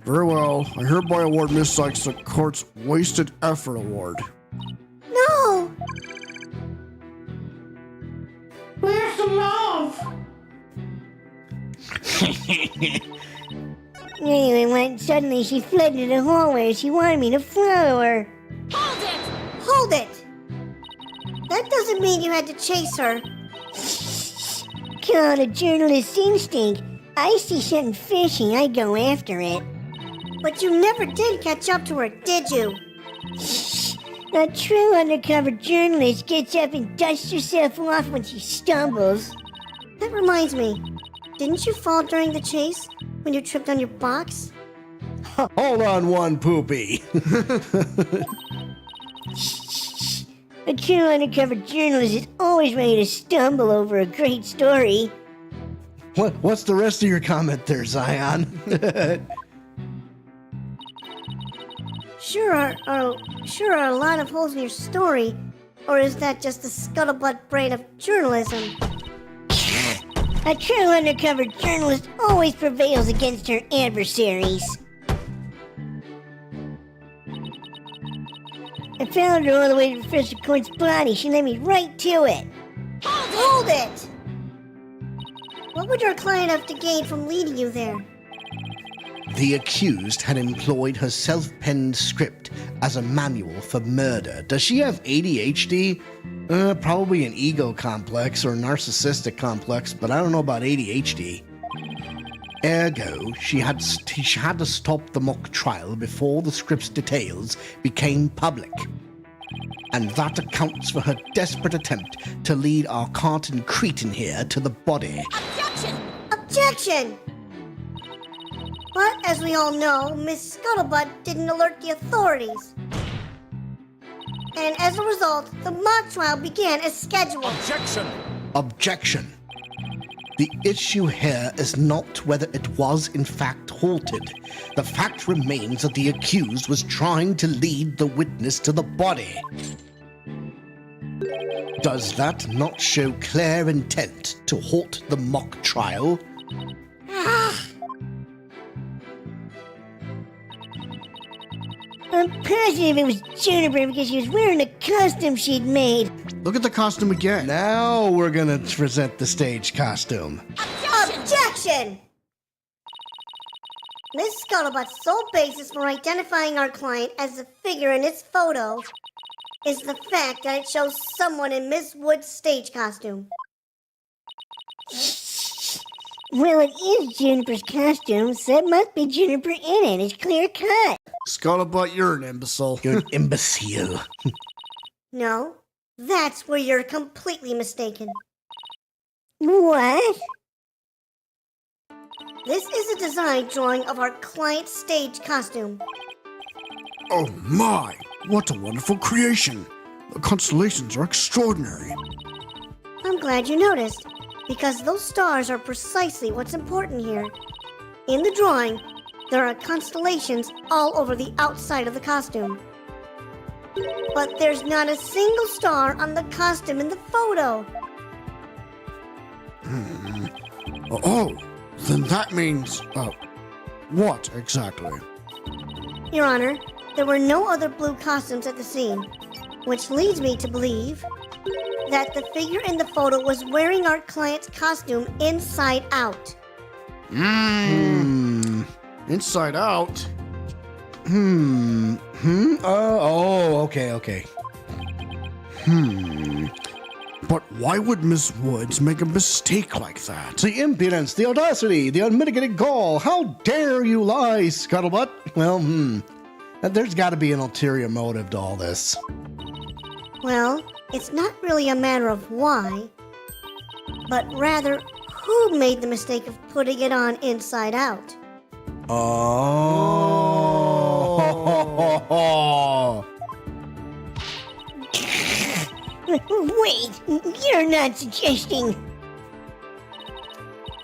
Very well. I hereby award Miss Sykes the court's Wasted Effort Award. No! Where's the love? Anyway, suddenly she fled into the hallway. She wanted me to follow her. Hold it! That doesn't mean you had to chase her. Call it a journalist's instinct. I see something fishy, I go after it. But you never did catch up to her, did you? A true undercover journalist gets up and dusts herself off when she stumbles. That reminds me. Didn't you fall during the chase when you tripped on your box? Hold on one, Poopy. A true undercover journalist is always ready to stumble over a great story. What's the rest of your comment there, Zion? Sure are a lot of holes in your story, or is that just the scuttlebutt brain of journalism? A true undercover journalist always prevails against her adversaries. I followed her all the way to Professor Court's body. She led me right to it. Hold it! What would your client have to gain from leading you there? The accused had employed her self-penned script as a manual for murder. Does she have ADHD? Probably an ego complex or narcissistic complex, but I don't know about ADHD. Ergo, she had to stop the mock trial before the script's details became public. And that accounts for her desperate attempt to lead our carton cretin here to the body. Objection! But as we all know, Miss Scuttlebutt didn't alert the authorities. And as a result, the mock trial began as scheduled. Objection. The issue here is not whether it was in fact halted. The fact remains that the accused was trying to lead the witness to the body. Does that not show clear intent to halt the mock trial? I'm positive it was Juniper because she was wearing the costume she'd made. Look at the costume again. Now we're gonna present the stage costume. Objection! Miss Scuttlebutt's sole basis for identifying our client as the figure in this photo is the fact that it shows someone in Miss Wood's stage costume. Well, it is Juniper's costume, so it must be Juniper in it. It's clear cut. Scuttlebutt, you're an imbecile. You're an imbecile. No, that's where you're completely mistaken. What? This is a design drawing of our client's stage costume. Oh my, what a wonderful creation. The constellations are extraordinary. I'm glad you noticed, because those stars are precisely what's important here. In the drawing, there are constellations all over the outside of the costume. But there's not a single star on the costume in the photo. Oh, then that means, what exactly? Your Honor, there were no other blue costumes at the scene, which leads me to believe that the figure in the photo was wearing our client's costume inside out. Inside out? Okay. But why would Miss Woods make a mistake like that? The impudence, the audacity, the unmitigated gall. How dare you lie, Scuttlebutt? Well, there's got to be an ulterior motive to all this. Well, it's not really a matter of why, but rather who made the mistake of putting it on inside out. Oh. Wait, you're not suggesting...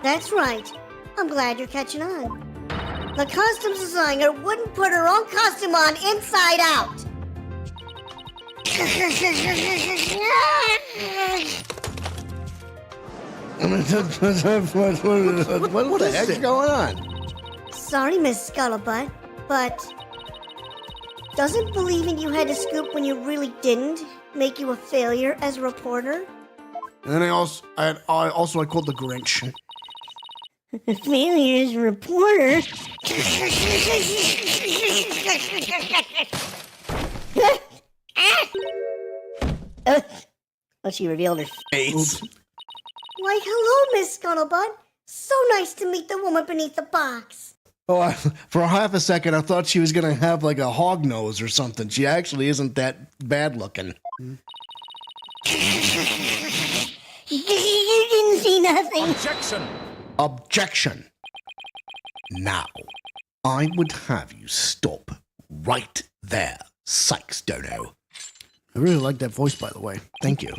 That's right. I'm glad you're catching on. The costumes designer wouldn't put her own costume on inside out. What the heck's going on? Sorry, Miss Scuttlebutt, but doesn't believing you had to scoop when you really didn't make you a failure as a reporter? And I called the Grinch. Failure as a reporter? She revealed her face. Why, hello, Miss Scuttlebutt. So nice to meet the woman beneath the box. Oh, for half a second, I thought she was going to have like a hog nose or something. She actually isn't that bad looking. You didn't see nothing. Objection. Now, I would have you stop right there, Sykes Dono. I really like that voice, by the way. Thank you.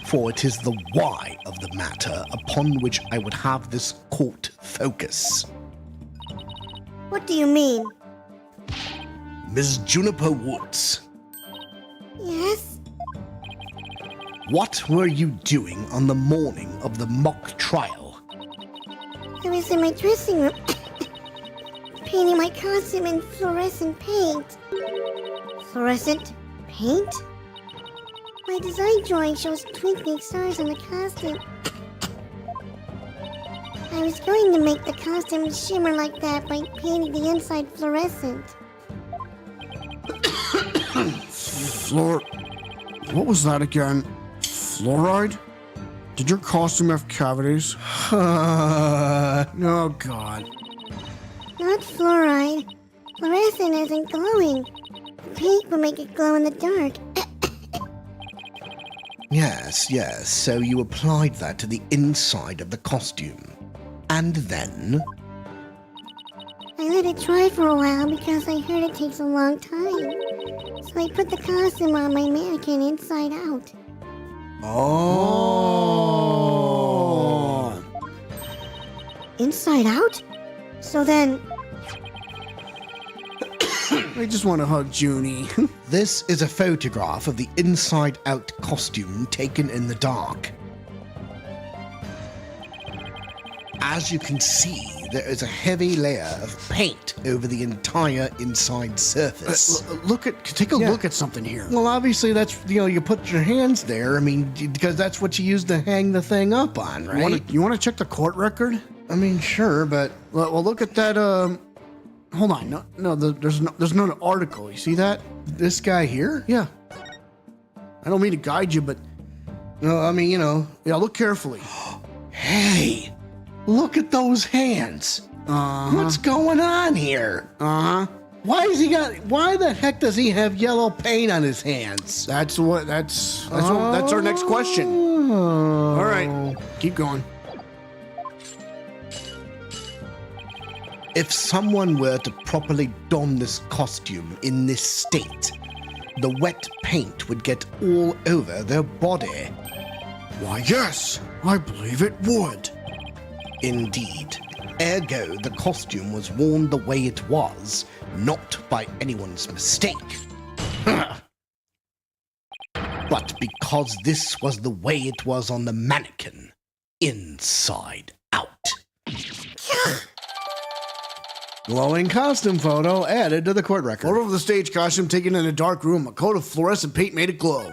For it is the why of the matter upon which I would have this court focus. What do you mean? Ms. Juniper Woods, Yes? what were you doing on the morning of the mock trial? I was in my dressing room, painting my costume in fluorescent paint. Fluorescent paint? My design drawing shows twinkling stars on the costume. I was going to make the costume shimmer like that by painting the inside fluorescent. What was that again? Fluoride? Did your costume have cavities? Oh, God. Not fluoride. Fluorescent isn't glowing. Paint will make it glow in the dark. Yes. So you applied that to the inside of the costume. And then? I let it dry for a while because I heard it takes a long time. So I put the costume on my mannequin inside out. Oh. Inside out? So then, I just want to hug Junie. This is a photograph of the inside-out costume taken in the dark. As you can see, there is a heavy layer of paint over the entire inside surface. Take a look at something here. Well, obviously that's, you put your hands there, because that's what you use to hang the thing up on, right? You want to check the court record? Sure, but... Well, look at that, hold on. No, there's no article. You see that? This guy here? Yeah. I don't mean to guide you, but... No, Yeah, look carefully. Hey! Look at those hands! Uh-huh. What's going on here? Uh-huh. Why the heck does he have yellow paint on his hands? That's our next question. Oh. All right, keep going. If someone were to properly don this costume in this state, the wet paint would get all over their body. Why, yes, I believe it would. Indeed. Ergo, the costume was worn the way it was, not by anyone's mistake. But because this was the way it was on the mannequin, inside out. Glowing costume photo added to the court record. Photo of the stage costume taken in a dark room. A coat of fluorescent paint made it glow.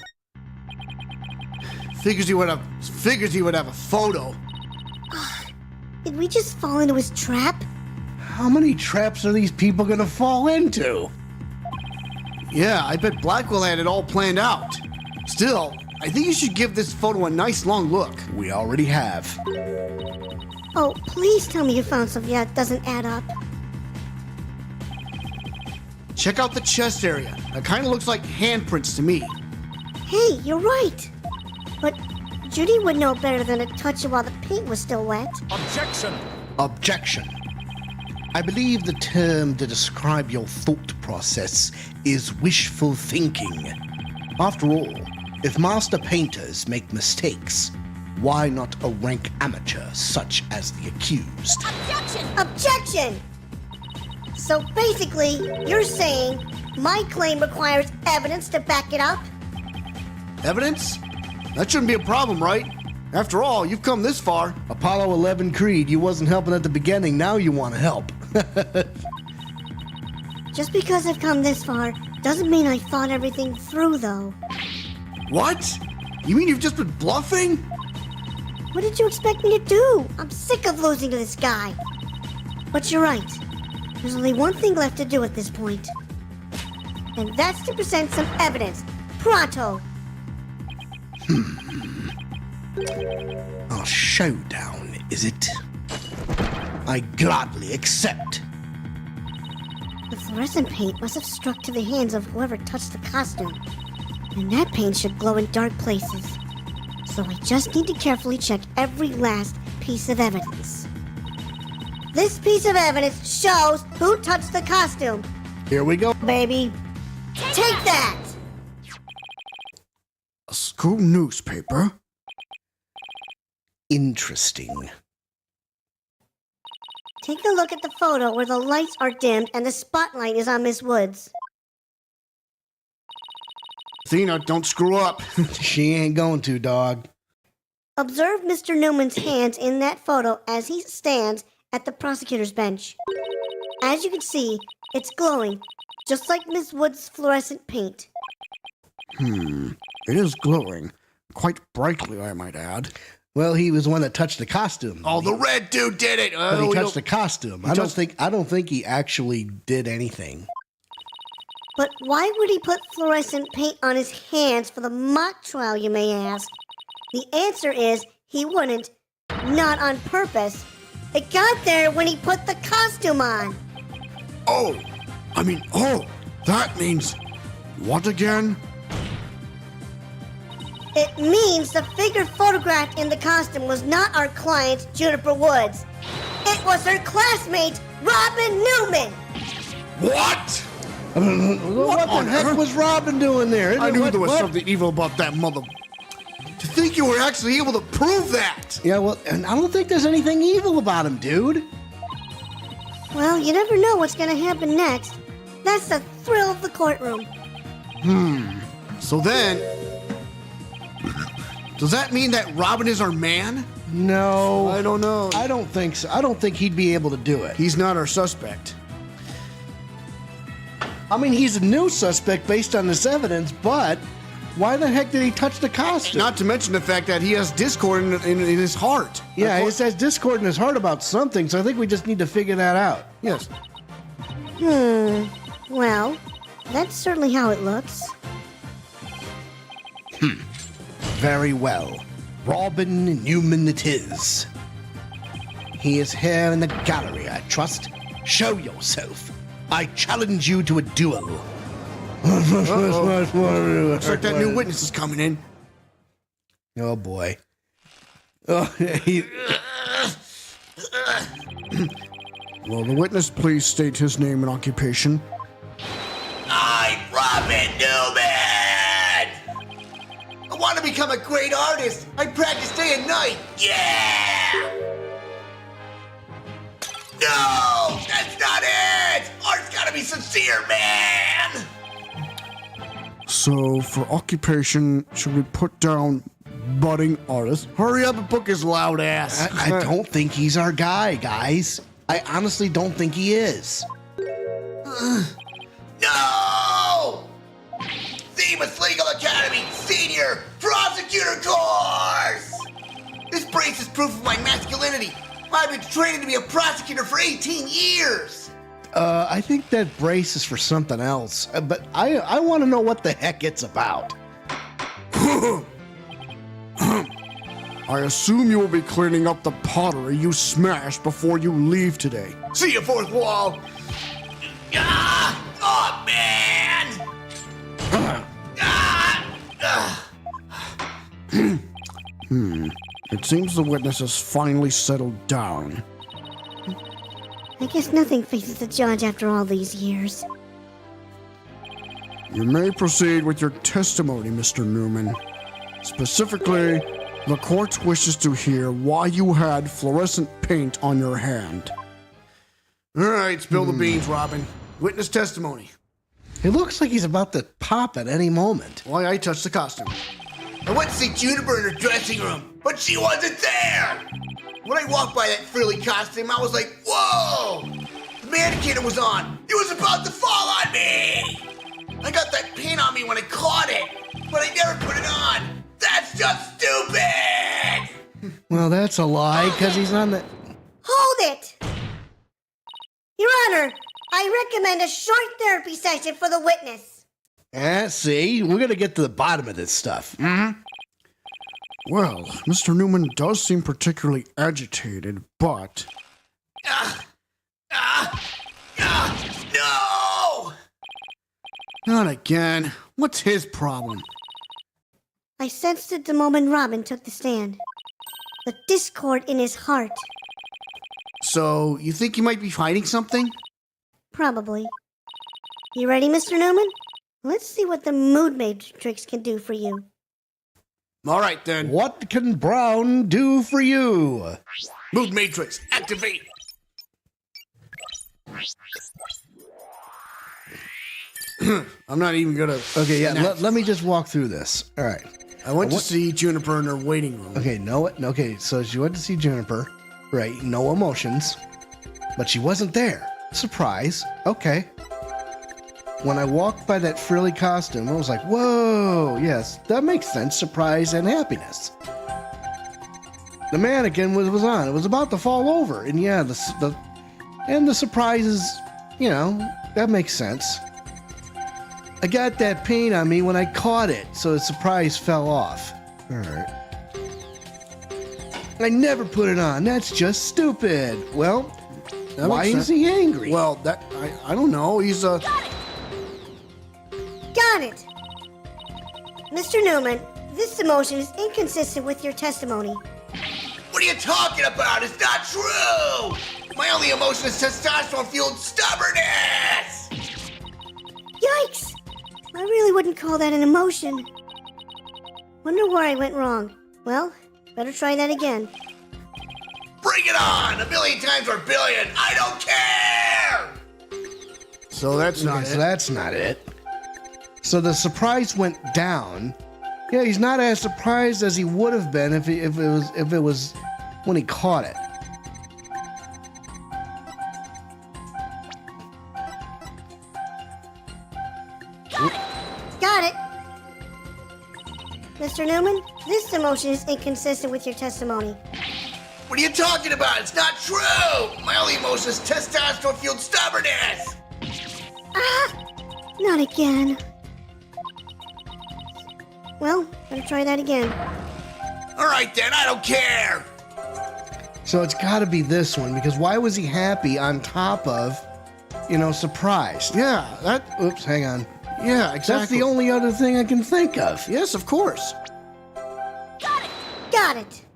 Figures he would have a photo. Did we just fall into his trap? How many traps are these people gonna fall into? Yeah, I bet Blackwell had it all planned out. Still, I think you should give this photo a nice long look. We already have. Oh, please tell me you found something that doesn't add up. Check out the chest area. That kind of looks like handprints to me. Hey, you're right. But Judy would know better than to touch it while the paint was still wet. Objection. I believe the term to describe your thought process is wishful thinking. After all, if master painters make mistakes, why not a rank amateur such as the accused? Objection! So basically, you're saying my claim requires evidence to back it up? Evidence? That shouldn't be a problem, right? After all, you've come this far. Apollo 11 Creed, you wasn't helping at the beginning, now you want to help. Just because I've come this far doesn't mean I thought everything through, though. What? You mean you've just been bluffing? What did you expect me to do? I'm sick of losing to this guy. But you're right. There's only one thing left to do at this point. And that's to present some evidence. Pronto! A showdown, is it? I gladly accept. The fluorescent paint must have struck to the hands of whoever touched the costume. And that paint should glow in dark places. So I just need to carefully check every last piece of evidence. This piece of evidence shows who touched the costume. Here we go. Baby, take that! A school newspaper? Interesting. Take a look at the photo where the lights are dimmed and the spotlight is on Miss Woods. Athena, don't screw up. She ain't going to, dog. Observe Mr. Newman's hands in that photo as he stands at the prosecutor's bench. As you can see, it's glowing, just like Miss Woods' fluorescent paint. It is glowing. Quite brightly, I might add. Well, he was the one that touched the costume. Oh, the red dude did it! But he touched the costume. I don't think he actually did anything. But why would he put fluorescent paint on his hands for the mock trial, you may ask? The answer is he wouldn't. Not on purpose. It got there when he put the costume on. Oh, that means what again? It means the figure photographed in the costume was not our client, Juniper Woods. It was her classmate, Robin Newman. What? What the heck was Robin doing there? I knew there was something evil about that mother. To think you were actually able to prove that! Yeah, well, and I don't think there's anything evil about him, dude. Well, you never know what's gonna happen next. That's the thrill of the courtroom. So then, does that mean that Robin is our man? No. I don't know. I don't think so. I don't think he'd be able to do it. He's not our suspect. I mean, he's a new suspect based on this evidence, but why the heck did he touch the costume? Not to mention the fact that he has discord in his heart. Yeah, he has discord in his heart about something, so I think we just need to figure that out. Yes. Well, that's certainly how it looks. Very well. Robin Newman it is. He is here in the gallery, I trust. Show yourself. I challenge you to a duel. Looks like that new witness is coming in. Oh boy. Oh, he, Will the witness please state his name and occupation? I'm Robin Newman! I want to become a great artist. I practice day and night. Yeah! No! That's not it! Art's gotta be sincere, man! So, for occupation, should we put down budding artist? Hurry up and book his loud ass. I don't think he's our guy, guys. I honestly don't think he is. No! Themis Legal Academy Senior Prosecutor Course! This brace is proof of my masculinity. I've been training to be a prosecutor for 18 years. I think that brace is for something else, but I want to know what the heck it's about. I assume you will be cleaning up the pottery you smashed before you leave today. See you, fourth wall. Ah! Oh, man! It seems the witness has finally settled down. I guess nothing faces the judge after all these years. You may proceed with your testimony, Mr. Newman. Specifically, the court wishes to hear why you had fluorescent paint on your hand. All right, spill the beans, Robin. Witness testimony. It looks like he's about to pop at any moment. Why I touched the costume. I went to see Juniper in her dressing room, but she wasn't there. When I walked by that frilly costume, I was like, whoa! The mannequin it was on, it was about to fall on me! I got that paint on me when I caught it, but I never put it on. That's just stupid! Well, that's a lie, because he's on the... Hold it! Your Honor, I recommend a short therapy session for the witness. See, we're going to get to the bottom of this stuff. Well, Mr. Newman does seem particularly agitated, but... No! Not again. What's his problem? I sensed it the moment Robin took the stand. The discord in his heart. So, you think he might be hiding something? Probably. You ready, Mr. Newman? Let's see what the mood matrix can do for you. All right, then. What can Brown do for you? Mood Matrix, activate! I'm not even gonna... Okay, yeah, let me just walk through this. All right. I went to see Juniper in her waiting room. Okay, okay, so she went to see Juniper, right? No emotions, but she wasn't there. Surprise. Okay. When I walked by that frilly costume, I was like, whoa, yes, that makes sense. Surprise and happiness. The mannequin was on. It was about to fall over. And yeah, the surprise is, that makes sense. I got that paint on me when I caught it, so the surprise fell off. All right. I never put it on. That's just stupid. Well, why is he angry? Well, I don't know. He's a... Got it! Mr. Newman, this emotion is inconsistent with your testimony. What are you talking about? It's not true! My only emotion is testosterone-fueled stubbornness! Yikes! I really wouldn't call that an emotion. Wonder where I went wrong. Well, better try that again. Bring it on! A million times or a billion! I don't care! So that's not So it. that's not it. So the surprise went down. Yeah, he's not as surprised as he would have been if it was when he caught it. Got it! Mr. Newman, this emotion is inconsistent with your testimony. What are you talking about? It's not true! My only emotion is testosterone-fueled stubbornness! Ah! Not again. Well, better try that again. Alright then, I don't care! So it's got to be this one, because why was he happy on top of surprised. Yeah, Oops, hang on. yeah, exactly. That's the only other thing I can think of. Yes, of course. Got it.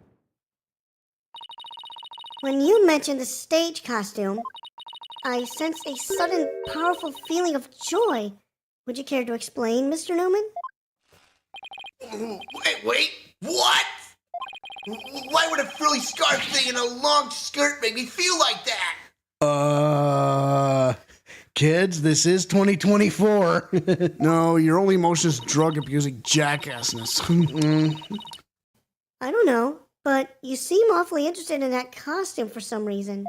When you mentioned the stage costume, I sensed a sudden, powerful feeling of joy. Would you care to explain, Mr. Newman? Wait, what? Why would a frilly scarf thing and a long skirt make me feel like that? Kids, this is 2024. No, your only emotion is drug-abusing jackassness. I don't know, but you seem awfully interested in that costume for some reason.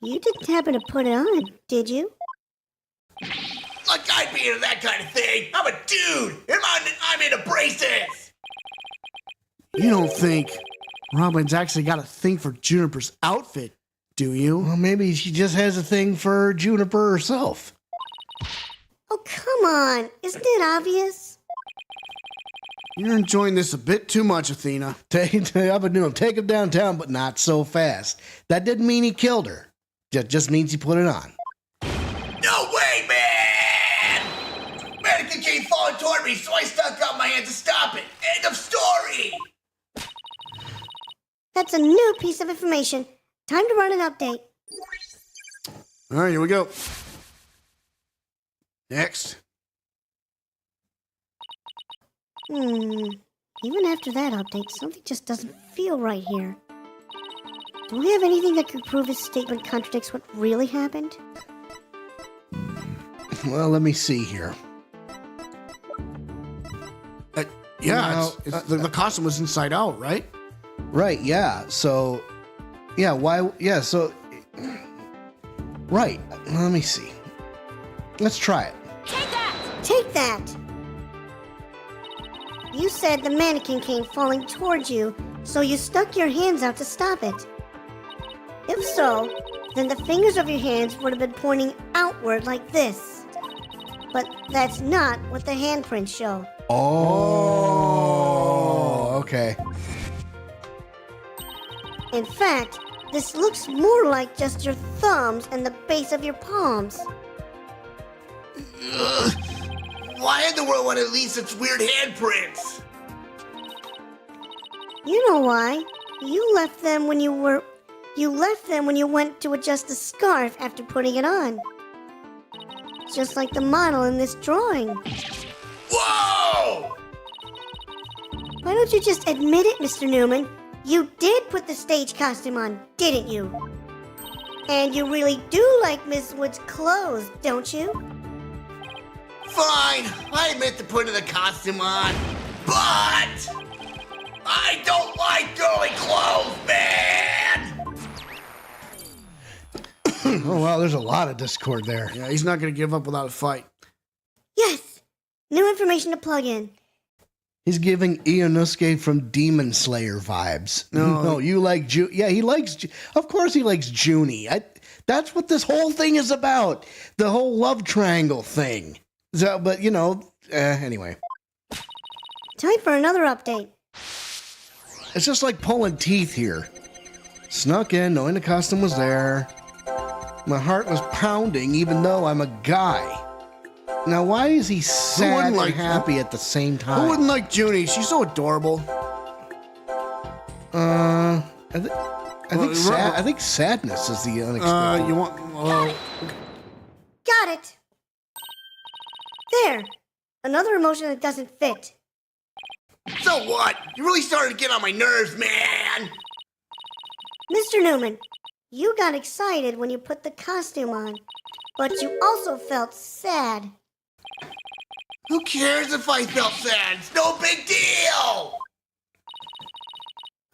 You didn't happen to put it on, did you? Look, I'd be into that kind of thing. I'm a dude, and I'm into braces. You don't think Robin's actually got a thing for Juniper's outfit, do you? Well, maybe she just has a thing for Juniper herself. Oh, come on. Isn't it obvious? You're enjoying this a bit too much, Athena. Take him downtown, but not so fast. That didn't mean he killed her. Just means he put it on. No way, man! Mannequin came falling toward me, so I stuck out my hand to stop it. End of story! That's a new piece of information. Time to run an update. All right, here we go. Next. Even after that update, something just doesn't feel right here. Do we have anything that could prove his statement contradicts what really happened? Well, let me see here. Yeah, the costume was inside out, right? Right, yeah. So, yeah, why? Yeah, so, right. Let me see. Let's try it. Take that! You said the mannequin came falling towards you, so you stuck your hands out to stop it. If so, then the fingers of your hands would have been pointing outward like this. But that's not what the handprints show. Oh, okay. In fact, this looks more like just your thumbs and the base of your palms. Ugh. Why in the world would it leave such weird handprints? You know why? You left them when you went to adjust the scarf after putting it on. Just like the model in this drawing. Whoa! Why don't you just admit it, Mr. Newman? You did put the stage costume on, didn't you? And you really do like Miss Wood's clothes, don't you? Fine, I admit to putting the costume on, but I don't like girly clothes, man! Oh, wow, there's a lot of discord there. Yeah, he's not going to give up without a fight. Yes! New information to plug in. He's giving Ionusuke from Demon Slayer vibes. No, you like yeah, he likes. Of course, he likes Junie. That's what this whole thing is about. The whole love triangle thing. So, but anyway, Time for another update. it's just like pulling teeth here. Snuck in, knowing the costume was there. My heart was pounding, even though I'm a guy. Now, why is he sad and happy at the same time? Who wouldn't like Junie? She's so adorable. I think sadness is the unexpected. You want? Got it! There! Another emotion that doesn't fit. So what? You really started to get on my nerves, man! Mr. Newman, you got excited when you put the costume on, but you also felt sad. Who cares if I felt sad? It's no big deal!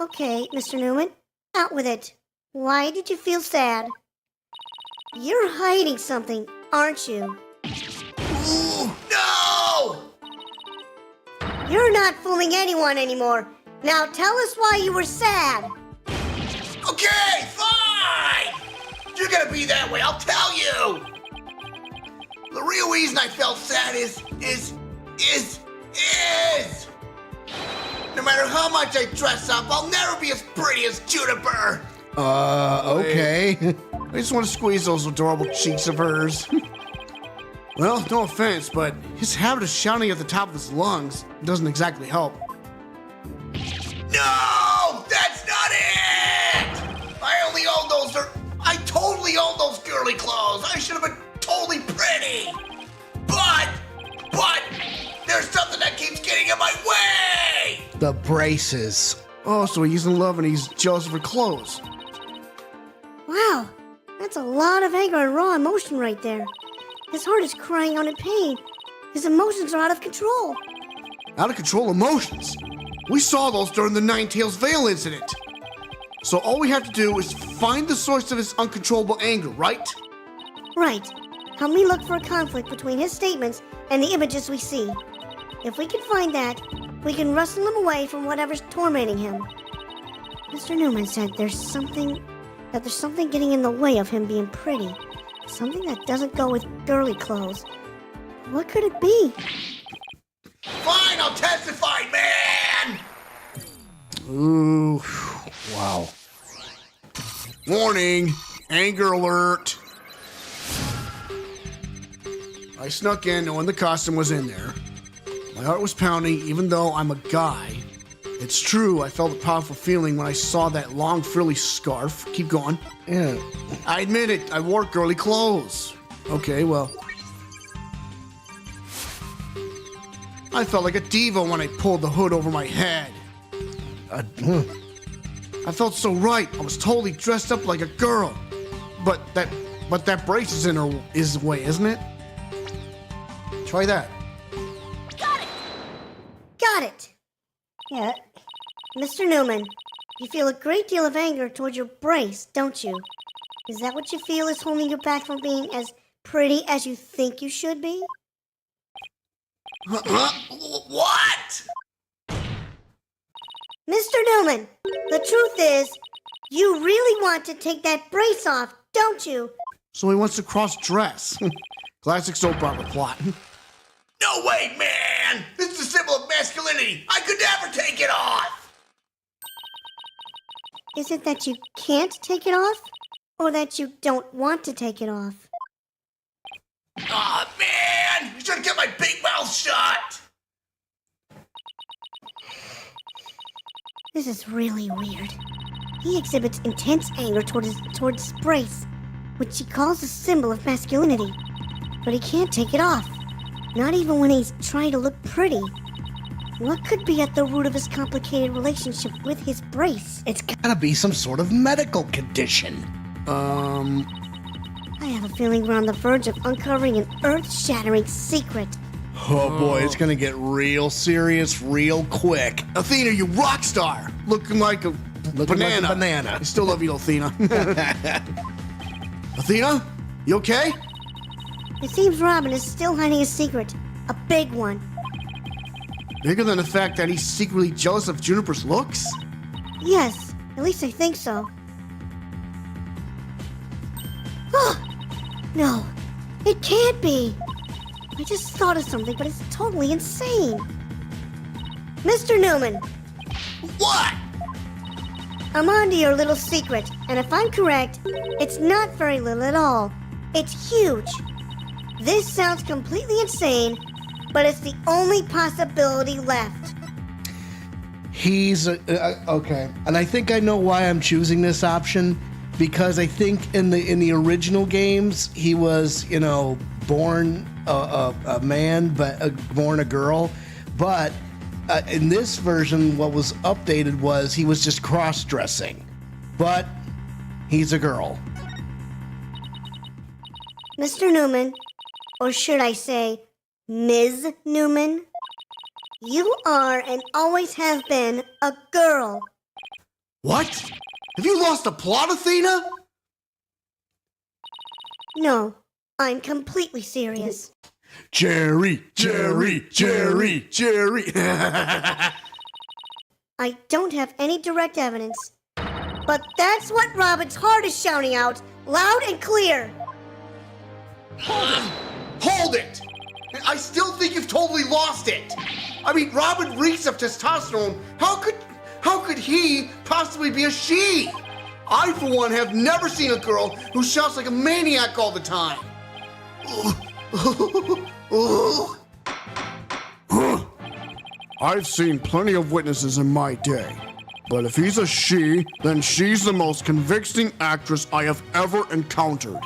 Okay, Mr. Newman, out with it. Why did you feel sad? You're hiding something, aren't you? Ooh, no! You're not fooling anyone anymore. Now tell us why you were sad. Okay, fine! You're gonna be that way, I'll tell you! The real reason I felt sad is... No matter how much I dress up, I'll never be as pretty as Juniper! Okay. I just want to squeeze those adorable cheeks of hers. Well, no offense, but his habit of shouting at the top of his lungs doesn't exactly help. No, that's not it! I totally own those girly clothes. I should have been totally pretty. But, there's something that keeps getting in my way! The braces. Oh, so he's in love and he's jealous of her clothes. Wow, that's a lot of anger and raw emotion right there. His heart is crying out in pain. His emotions are out of control. Out of control emotions. We saw those during the Ninetales Vale incident. So all we have to do is find the source of his uncontrollable anger, right? Right. Help me look for a conflict between his statements and the images we see. If we can find that, we can wrestle him away from whatever's tormenting him. Mr. Newman said there's something getting in the way of him being pretty. Something that doesn't go with girly clothes. What could it be? Fine, I'll testify, man! Ooh. Wow. Warning, anger alert. I snuck in knowing the costume was in there. My heart was pounding even though I'm a guy. It's true, I felt a powerful feeling when I saw that long frilly scarf. Keep going. Yeah. I admit it, I wore girly clothes. Okay, well. I felt like a diva when I pulled the hood over my head. I felt so right. I was totally dressed up like a girl. But that brace is in his way, isn't it? Try that. Got it! Yeah. Mr. Newman, you feel a great deal of anger towards your brace, don't you? Is that what you feel is holding you back from being as pretty as you think you should be? What? Mr. Newman, the truth is, you really want to take that brace off, don't you? So he wants to cross-dress. Classic soap opera plot. No way, man! This is a symbol of masculinity. I could never take it off! Is it that you can't take it off? Or that you don't want to take it off? Aw, man! You should have kept my big mouth shut! This is really weird. He exhibits intense anger towards his brace, which he calls a symbol of masculinity. But he can't take it off. Not even when he's trying to look pretty. What could be at the root of his complicated relationship with his brace? It's gotta be some sort of medical condition. I have a feeling we're on the verge of uncovering an earth-shattering secret. Oh boy, it's gonna get real serious real quick. Athena, you rock star! Looking like a banana. Like a banana. I still love you, Athena. Athena, you okay? It seems Robin is still hiding a secret. A big one. Bigger than the fact that he's secretly jealous of Juniper's looks? Yes, at least I think so. Oh, no, it can't be. I just thought of something, but it's totally insane. Mr. Newman, What? I'm on to your little secret, and if I'm correct, it's not very little at all. It's huge. This sounds completely insane, but it's the only possibility left. He's okay, and I think I know why I'm choosing this option, because I think in the original games he was, born a man but born a girl, but in this version what was updated was he was just cross-dressing, but he's a girl. Mr. Newman, or should I say, Ms. Newman, you are and always have been a girl. What? Have you lost the plot, Athena? No, I'm completely serious. Jerry. I don't have any direct evidence, but that's what Robin's heart is shouting out, loud and clear. Hold it! I still think you've totally lost it! I mean, Robin reeks of testosterone. How could he possibly be a she? I, for one, have never seen a girl who shouts like a maniac all the time. I've seen plenty of witnesses in my day, but if he's a she, then she's the most convincing actress I have ever encountered.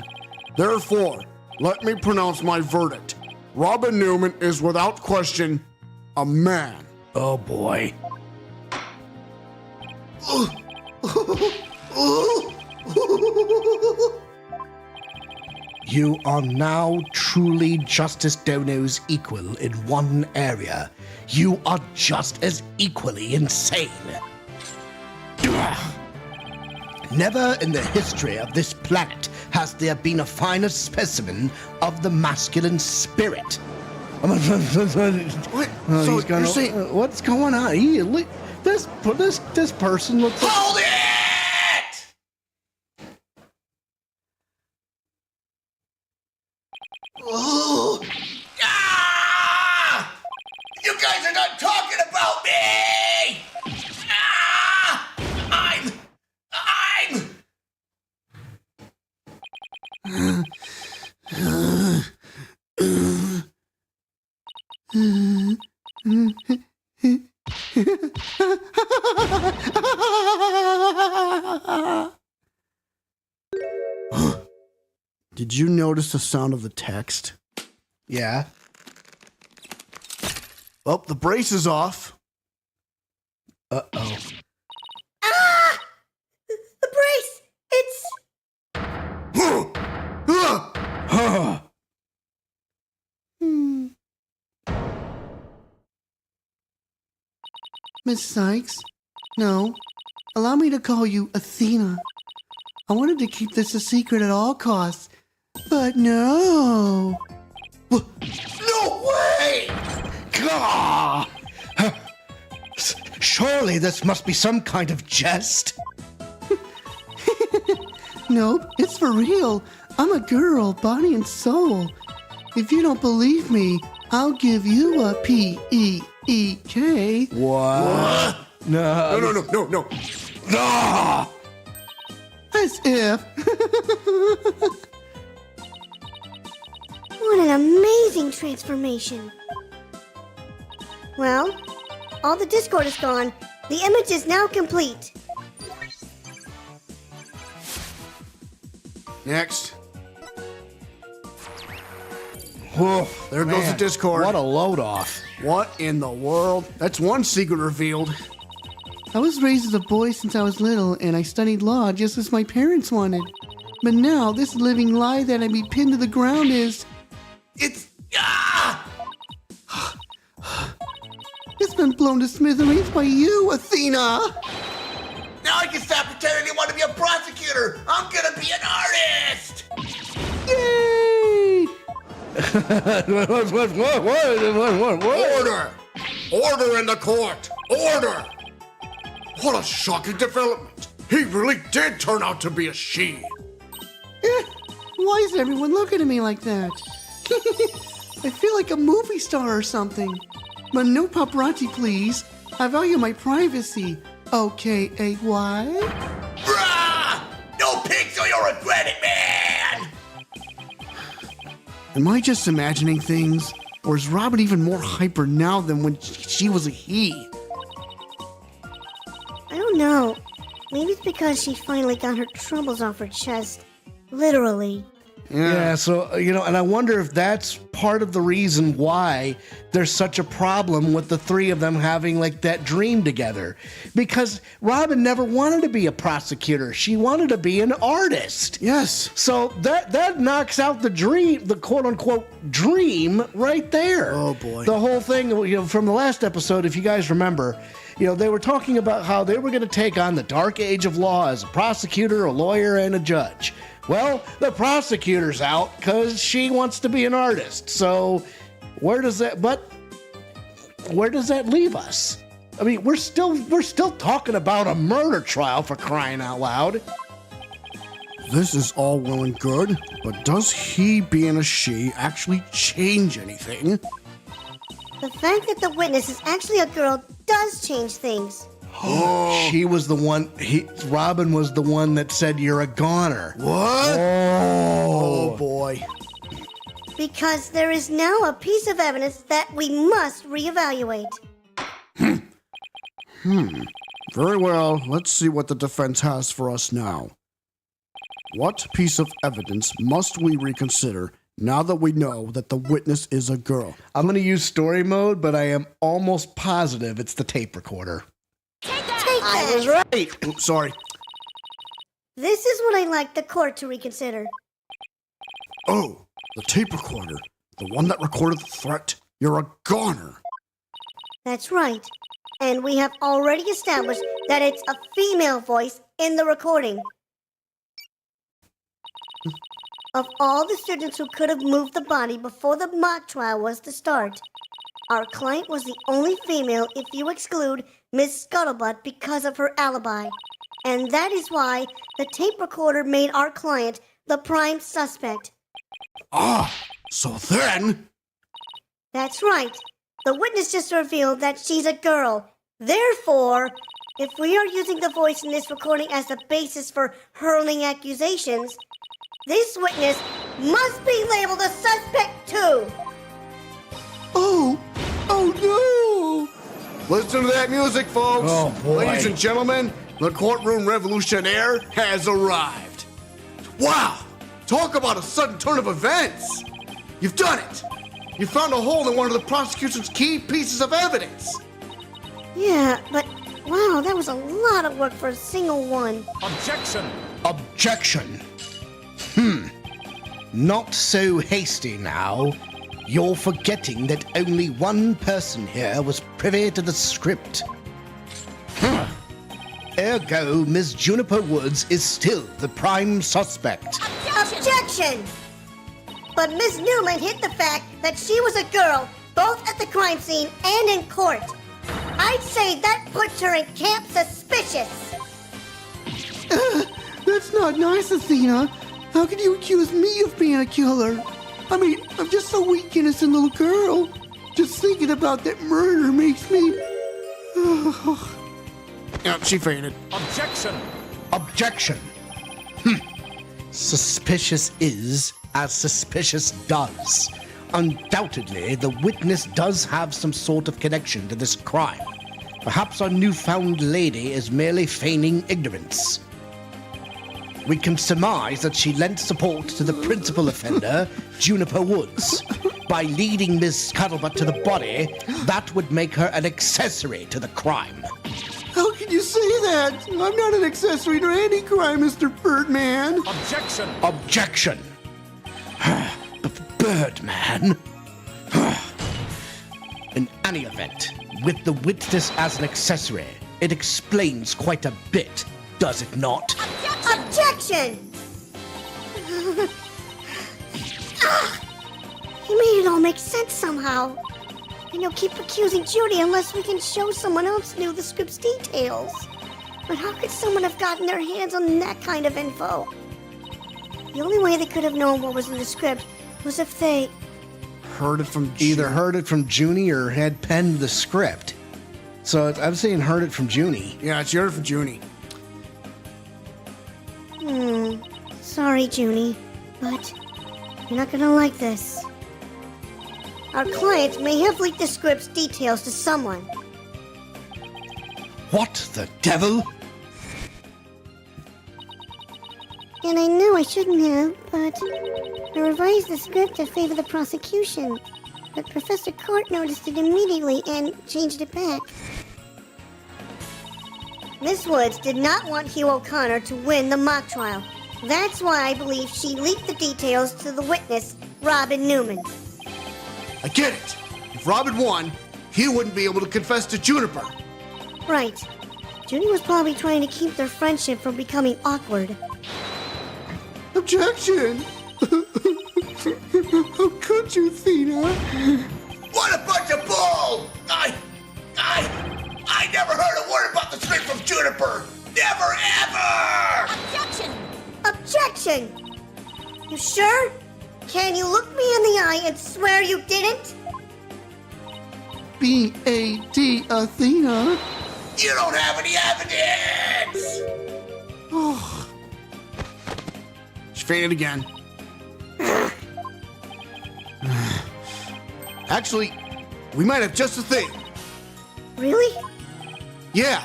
Therefore, let me pronounce my verdict. Robin Newman is without question a man. Oh boy. You are now truly Justice Dono's equal in one area. You are just as equally insane. Never in the history of this planet has there been a finer specimen of the masculine spirit. What? So He's gonna, you're saying... what's going on? This person looks like... Hold it! Oh. Ah! You guys are not talking about me! Ah! I'm... Did you notice the sound of the text? Yeah. Well, the brace is off. Uh-oh. Ah! The brace! It's... Miss Sykes? No. Allow me to call you Athena. I wanted to keep this a secret at all costs, but no. No way! Gah! Surely this must be some kind of jest. Nope, it's for real. I'm a girl, body and soul. If you don't believe me, I'll give you a P-E-E-K. What? No. Ah! As if. What an amazing transformation. Well, all the Discord is gone. The image is now complete. Next. Whoa, There goes the Discord. What a load off. What in the world? That's one secret revealed. I was raised as a boy since I was little, and I studied law just as my parents wanted. But now, this living lie that I be pinned to the ground is... It's... Ah! It's been blown to smithereens by you, Athena! Now I can stop pretending I want to be a prosecutor! I'm gonna be an artist! Yay! Order! Order in the court! Order! What a shocking development! He really did turn out to be a she! Why is everyone looking at me like that? I feel like a movie star or something. But no paparazzi, please. I value my privacy. Okay, why? Brah! No pics or you'll regret it, man! Am I just imagining things? Or is Robin even more hyper now than when she was a he? I don't know. Maybe it's because she finally got her troubles off her chest. Literally. Yeah, so, and I wonder if that's part of the reason why there's such a problem with the three of them having, like, that dream together. Because Robin never wanted to be a prosecutor. She wanted to be an artist. Yes. So that knocks out the dream, the quote-unquote dream right there. Oh, boy. The whole thing, from the last episode, if you guys remember, they were talking about how they were going to take on the dark age of law as a prosecutor, a lawyer, and a judge. Well, the prosecutor's out because she wants to be an artist. So where does that leave us? I mean, we're still talking about a murder trial, for crying out loud. This is all well and good, but does he being a she actually change anything? The fact that the witness is actually a girl does change things. She was the one. Robin was the one that said you're a goner. What? Oh boy. Because there is now a piece of evidence that we must reevaluate. Very well. Let's see what the defense has for us now. What piece of evidence must we reconsider now that we know that the witness is a girl? I'm going to use story mode, but I am almost positive it's the tape recorder. I was right. Oops, sorry. This is what I'd like the court to reconsider. Oh, the tape recorder. The one that recorded the threat. You're a goner. That's right. And we have already established that it's a female voice in the recording. Of all the students who could have moved the body before the mock trial was to start, our client was the only female if you exclude Miss Scuttlebutt because of her alibi. And that is why the tape recorder made our client the prime suspect. Ah, so then... That's right. The witness just revealed that she's a girl. Therefore, if we are using the voice in this recording as the basis for hurling accusations, this witness must be labeled a suspect too. Oh no! Listen to that music, folks. Oh, boy. Ladies and gentlemen, the courtroom revolutionaire has arrived. Wow! Talk about a sudden turn of events. You've done it. You found a hole in one of the prosecution's key pieces of evidence. Yeah, but wow, that was a lot of work for a single one. Objection! Objection. Not so hasty now. You're forgetting that only one person here was privy to the script. Ergo, Miss Juniper Woods is still the prime suspect. Objection! But Miss Newman hit the fact that she was a girl, both at the crime scene and in court. I'd say that puts her in camp suspicious. That's not nice, Athena. How could you accuse me of being a killer? I mean, I'm just a weak, innocent little girl. Just thinking about that murder makes me... Yeah, she fainted. Objection! Objection. Suspicious is as suspicious does. Undoubtedly, the witness does have some sort of connection to this crime. Perhaps our newfound lady is merely feigning ignorance. We can surmise that she lent support to the principal offender, Juniper Woods. By leading Miss Scuttlebutt to the body, that would make her an accessory to the crime. How can you say that? I'm not an accessory to any crime, Mr. Birdman. Objection! Objection. Birdman. In any event, with the witness as an accessory, it explains quite a bit, does it not? Objection! He made it all make sense somehow. And you'll keep accusing Judy unless we can show someone else knew the script's details. But how could someone have gotten their hands on that kind of info? The only way they could have known what was in the script was if they... Heard it from Either heard it from Junie or had penned the script. So I'm saying heard it from Junie. Yeah, it's heard it from Junie. Sorry, Junie, but you're not gonna like this. Our client may have leaked the script's details to someone. What the devil? And I know I shouldn't have, but I revised the script to favor the prosecution. But Professor Court noticed it immediately and changed it back. Miss Woods did not want Hugh O'Connor to win the mock trial. That's why I believe she leaked the details to the witness, Robin Newman. I get it. If Robin won, he wouldn't be able to confess to Juniper. Right. Judy was probably trying to keep their friendship from becoming awkward. Objection! How could you, Thena? What a bunch of bull! I never heard a word about the script from Juniper! Never ever! Objection! You sure? Can you look me in the eye and swear you didn't? B-A-D, Athena. You don't have any evidence! Oh. She fainted again. Actually, we might have just the thing. Really? Yeah.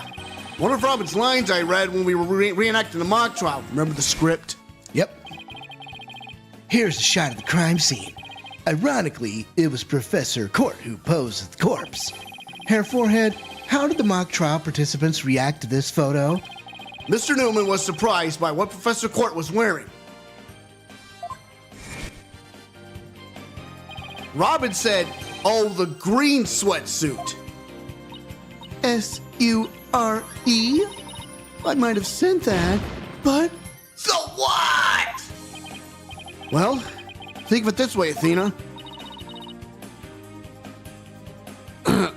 One of Robin's lines I read when we were reenacting the mock trial. Remember the script? Yep. Here's a shot of the crime scene. Ironically, it was Professor Court who posed as the corpse. Hair forehead, how did the mock trial participants react to this photo? Mr. Newman was surprised by what Professor Court was wearing. Robin said, "Oh, the green sweatsuit." S-U-R-E? I might have sent that, but... So what? Well, think of it this way, Athena.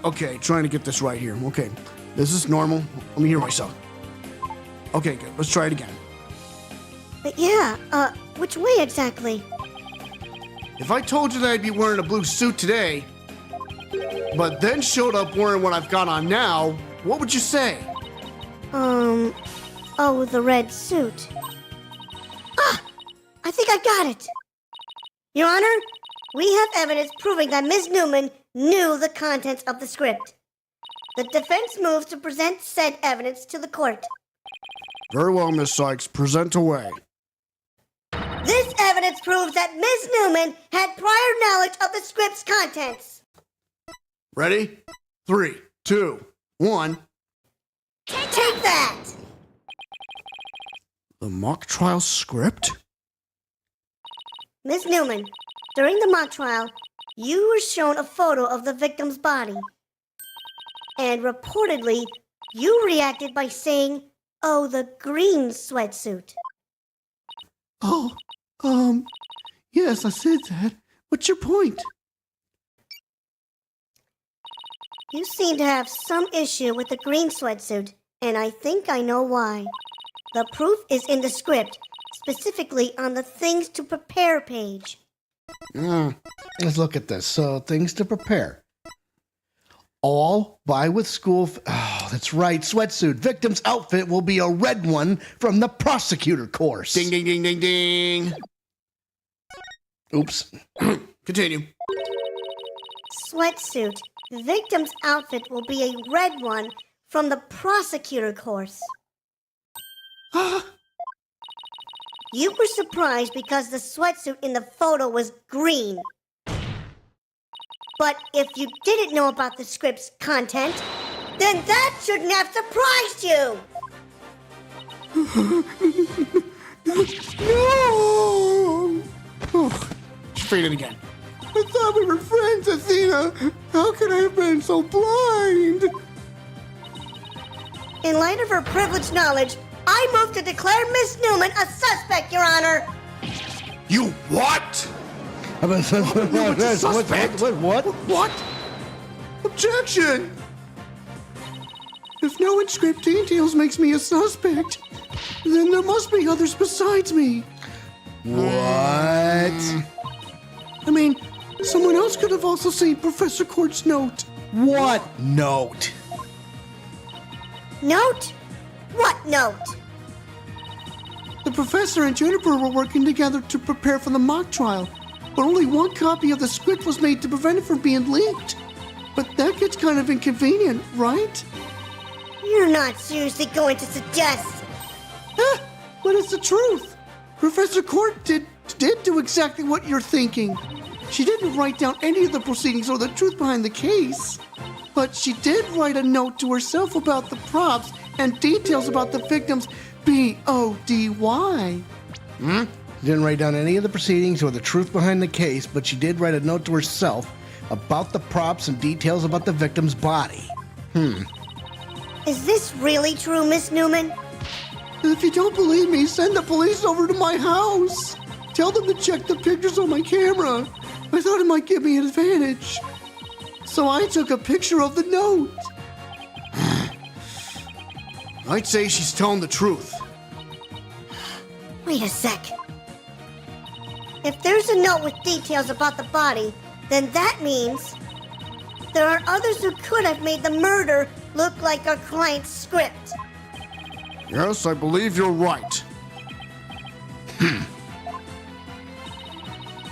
Okay, trying to get this right here. Okay, this is normal. Let me hear myself. Okay, good. Let's try it again. Yeah, which way exactly? If I told you that I'd be wearing a blue suit today, but then showed up wearing what I've got on now, what would you say? Oh, the red suit. Ah! I think I got it. Your Honor, we have evidence proving that Ms. Newman knew the contents of the script. The defense moves to present said evidence to the court. Very well, Miss Sykes. Present away. This evidence proves that Ms. Newman had prior knowledge of the script's contents. Ready? 3, 2, 1. Take that! The mock trial script? Ms. Newman, during the mock trial, you were shown a photo of the victim's body. And reportedly, you reacted by saying, "Oh, the green sweatsuit." Oh, yes, I said that. What's your point? You seem to have some issue with the green sweatsuit, and I think I know why. The proof is in the script, specifically on the things to prepare page. Let's look at this. So, things to prepare. All buy with school. Oh, that's right. Sweatsuit. Victim's outfit will be a red one from the prosecutor course. Ding, ding, ding, ding, ding. Oops. Continue. Sweatsuit. The victim's outfit will be a red one from the prosecutor course. You were surprised because the sweatsuit in the photo was green. But if you didn't know about the script's content, then that shouldn't have surprised you! No! Oh, she fainted again. I thought we were friends, Athena. How could I have been so blind? In light of her privileged knowledge, I move to declare Miss Newman a suspect, Your Honor. You what? Suspect? What? What? Objection! If knowing script details makes me a suspect, then there must be others besides me. What? I mean, someone else could have also seen Professor Court's note. What note? Note? What note? The professor and Juniper were working together to prepare for the mock trial, but only one copy of the script was made to prevent it from being leaked. But that gets kind of inconvenient, right? You're not seriously going to suggest... But it's the truth. Professor Court did do exactly what you're thinking. She didn't write down any of the proceedings or the truth behind the case. But she did write a note to herself about the props and details about the victim's B-O-D-Y. She didn't write down any of the proceedings or the truth behind the case, but she did write a note to herself about the props and details about the victim's body. Is this really true, Miss Newman? If you don't believe me, send the police over to my house. Tell them to check the pictures on my camera. I thought it might give me an advantage. So I took a picture of the note. I'd say she's telling the truth. Wait a sec. If there's a note with details about the body, then that means there are others who could have made the murder look like a client's script. Yes, I believe you're right.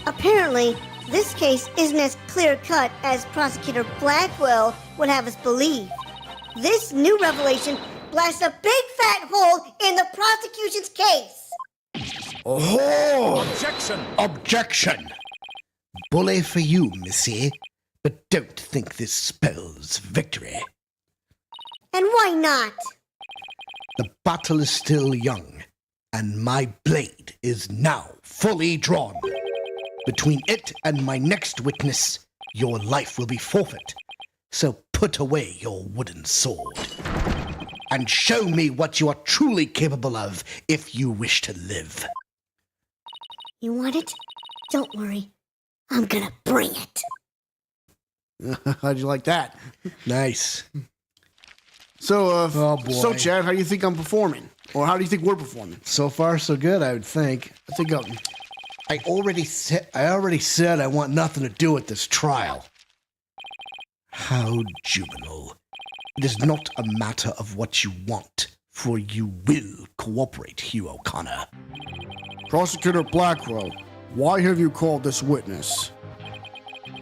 Apparently, this case isn't as clear-cut as Prosecutor Blackwell would have us believe. This new revelation blasts a big fat hole in the prosecution's case. Oh! Objection! Objection! Bully for you, missy, but don't think this spells victory. And why not? The battle is still young, and my blade is now fully drawn. Between it and my next witness, your life will be forfeit. So put away your wooden sword and show me what you are truly capable of if you wish to live. You want it? Don't worry. I'm gonna bring it. How'd you like that? Nice. So, Oh, boy. So Chad, how do you think I'm performing? Or how do you think we're performing? So far, so good, I would think. I think I already said I want nothing to do with this trial. How juvenile. It is not a matter of what you want, for you will cooperate, Hugh O'Connor. Prosecutor Blackwell, why have you called this witness?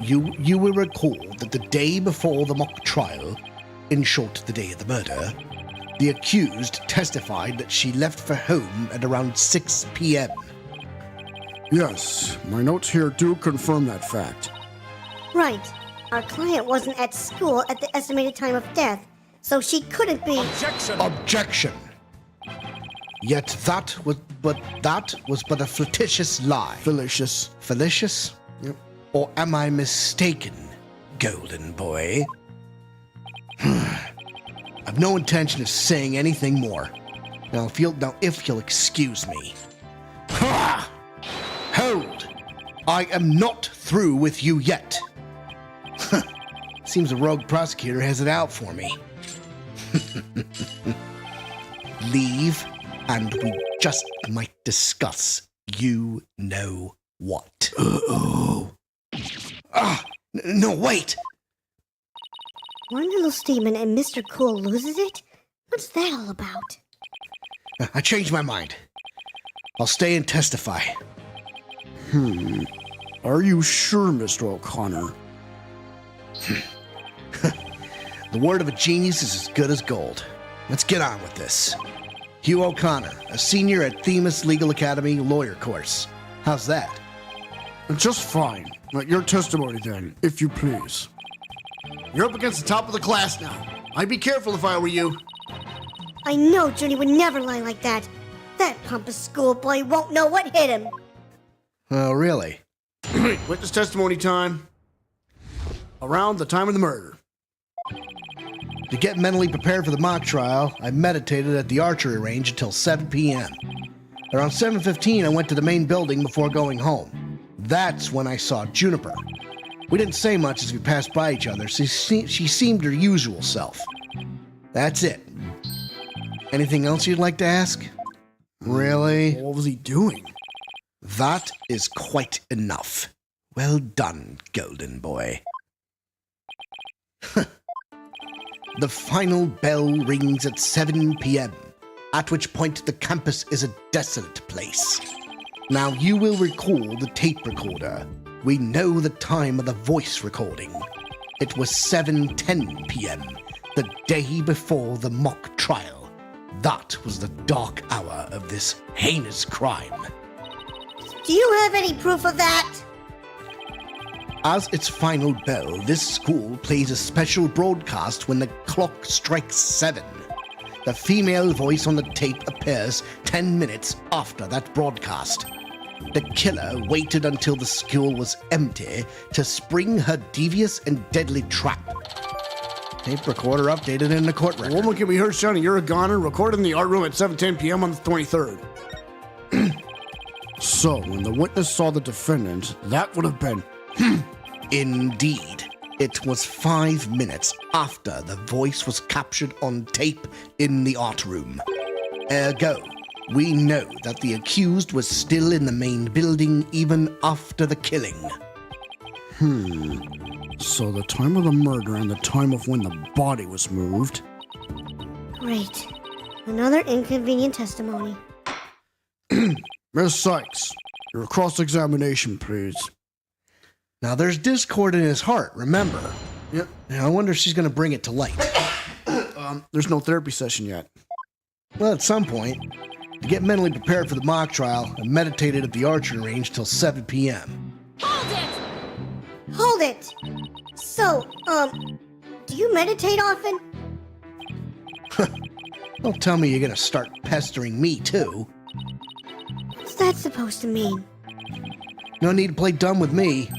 You will recall that the day before the mock trial, in short, the day of the murder, the accused testified that she left for home at around 6 p.m. Yes, my notes here do confirm that fact. Right. Our client wasn't at school at the estimated time of death, so she couldn't be. Objection! Objection! Yet that was but a flirtatious lie. Fallacious. Fallacious? Yep. Or am I mistaken, golden boy? I've no intention of saying anything more. Now, if you'll excuse me. Ha! Hold! I am not through with you yet. Seems the rogue prosecutor has it out for me. Leave, and we just might discuss you know what. Uh-oh. No, wait! One little statement and Mr. Cool loses it? What's that all about? I changed my mind. I'll stay and testify. Are you sure, Mr. O'Connor? The word of a genius is as good as gold. Let's get on with this. Hugh O'Connor, a senior at Themis Legal Academy lawyer course. How's that? Just fine. Your testimony then, if you please. You're up against the top of the class now. I'd be careful if I were you. I know Judy would never lie like that. That pompous schoolboy won't know what hit him. Oh, really? Witness testimony time. Around the time of the murder. To get mentally prepared for the mock trial, I meditated at the archery range until 7 p.m. Around 7:15, I went to the main building before going home. That's when I saw Juniper. We didn't say much as we passed by each other, so she seemed her usual self. That's it. Anything else you'd like to ask? Really? What was he doing? That is quite enough. Well done, golden boy. The final bell rings at 7 p.m., at which point the campus is a desolate place. Now, you will recall the tape recorder. We know the time of the voice recording. It was 7:10 p.m., the day before the mock trial. That was the dark hour of this heinous crime. Do you have any proof of that? As its final bell, this school plays a special broadcast when the clock strikes 7. The female voice on the tape appears 10 minutes after that broadcast. The killer waited until the school was empty to spring her devious and deadly trap. Tape recorder updated in the court A record. woman can be heard shouting, "You're a goner," recorded in the art room at 7:10 p.m. on the 23rd. So, when the witness saw the defendant, that would have been... Indeed. It was 5 minutes after the voice was captured on tape in the art room. Ergo, we know that the accused was still in the main building even after the killing. So the time of the murder and the time of when the body was moved. Great. Another inconvenient testimony. Miss Sykes, your cross-examination, please. Now, there's discord in his heart, remember? Yep. Now, I wonder if she's going to bring it to light. There's no therapy session yet. Well, at some point, to get mentally prepared for the mock trial, I meditated at the archery range till 7 p.m. Hold it! So, do you meditate often? Don't tell me you're going to start pestering me, too. What's that supposed to mean? No need to play dumb with me.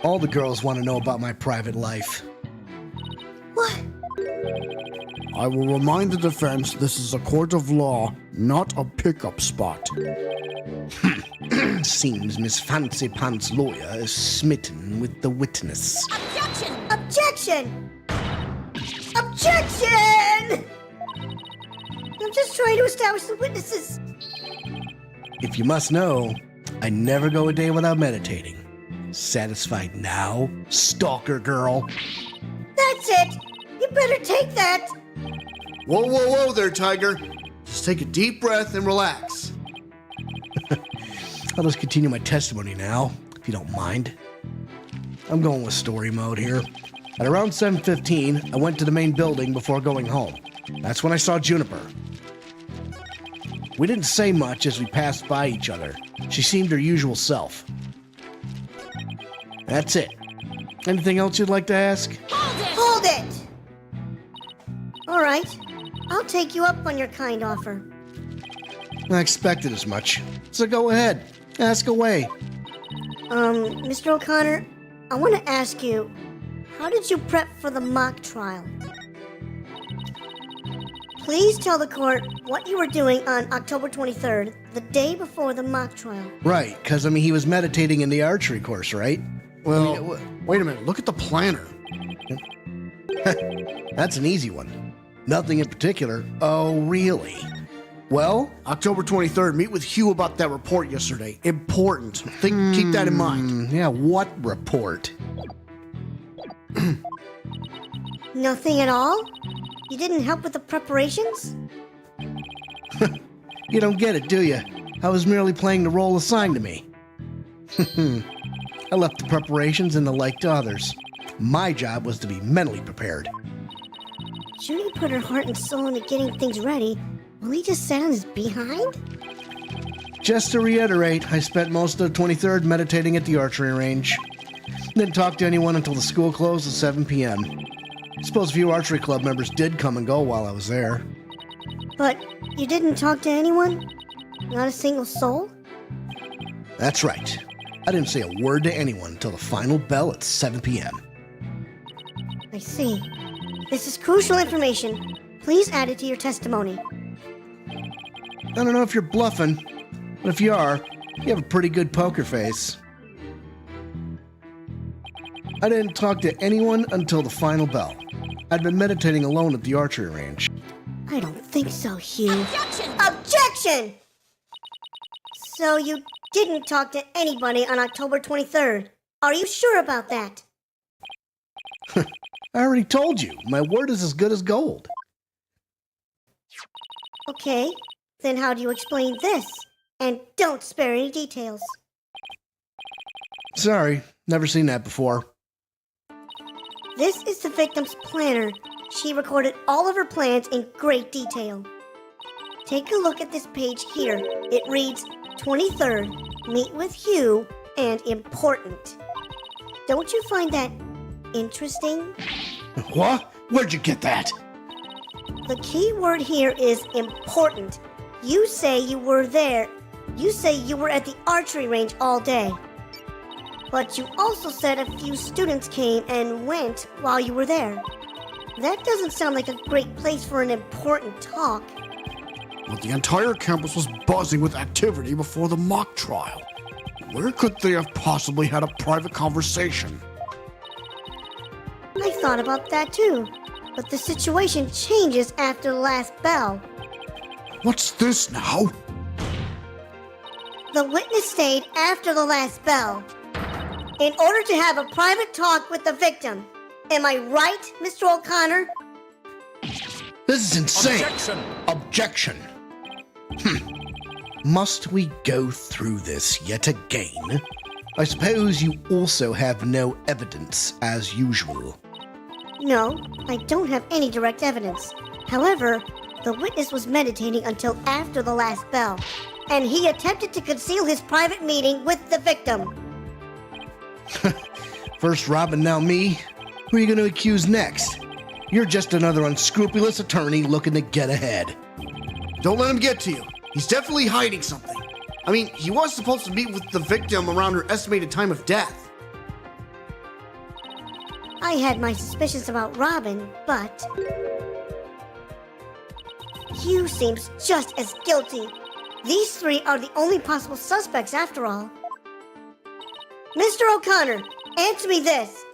All the girls want to know about my private life. What? I will remind the defense this is a court of law, not a pickup spot. Seems Miss Fancy Pants lawyer is smitten with the witness. Objection! Objection! Objection! I'm just trying to establish the witnesses. If you must know, I never go a day without meditating. Satisfied now, stalker girl? That's it! You better take that! Whoa, whoa, whoa there, Tiger. Just take a deep breath and relax. I'll just continue my testimony now, if you don't mind. I'm going with story mode here. At around 7:15, I went to the main building before going home. That's when I saw Juniper. We didn't say much as we passed by each other. She seemed her usual self. That's it. Anything else you'd like to ask? Hold it! Alright, I'll take you up on your kind offer. I expected as much. So go ahead. Ask away. Mr. O'Connor, I want to ask you, how did you prep for the mock trial? Please tell the court what you were doing on October 23rd, the day before the mock trial. Right, because, he was meditating in the archery course, right? Well, wait a minute. Look at the planner. That's an easy one. Nothing in particular. Oh, really? Well, October 23rd, meet with Hugh about that report yesterday. Important. Keep that in mind. yeah, what report? Nothing at all? You didn't help with the preparations? You don't get it, do you? I was merely playing the role assigned to me. I left the preparations and the like to others. My job was to be mentally prepared. Judy put her heart and soul into getting things ready, while he just sat on his behind? Just to reiterate, I spent most of the 23rd meditating at the archery range. Didn't talk to anyone until the school closed at 7 p.m. Suppose a few archery club members did come and go while I was there. But you didn't talk to anyone? Not a single soul? That's right. I didn't say a word to anyone until the final bell at 7 p.m. I see. This is crucial information. Please add it to your testimony. I don't know if you're bluffing, but if you are, you have a pretty good poker face. I didn't talk to anyone until the final bell. I'd been meditating alone at the archery range. I don't think so, Hugh. Objection! Objection! So you didn't talk to anybody on October 23rd. Are you sure about that? I already told you, my word is as good as gold. Okay, then how do you explain this? And don't spare any details. Sorry, never seen that before. This is the victim's planner. She recorded all of her plans in great detail. Take a look at this page here. It reads, 23rd, meet with Hugh, and important. Don't you find that interesting? What? Where'd you get that? The key word here is important. You say you were there. You say you were at the archery range all day. But you also said a few students came and went while you were there. That doesn't sound like a great place for an important talk. But the entire campus was buzzing with activity before the mock trial. Where could they have possibly had a private conversation? I thought about that too. But the situation changes after the last bell. What's this now? The witness stayed after the last bell. in order to have a private talk with the victim. Am I right, Mr. O'Connor? This is insane. Objection. Objection. Must we go through this yet again? I suppose you also have no evidence as usual. No, I don't have any direct evidence. However, the witness was meditating until after the last bell, and he attempted to conceal his private meeting with the victim. First Robin, now me. Who are you going to accuse next? You're just another unscrupulous attorney looking to get ahead. Don't let him get to you. He's definitely hiding something. I mean, he was supposed to meet with the victim around her estimated time of death. I had my suspicions about Robin, but Hugh seems just as guilty. These three are the only possible suspects after all. Mr. O'Connor, answer me this.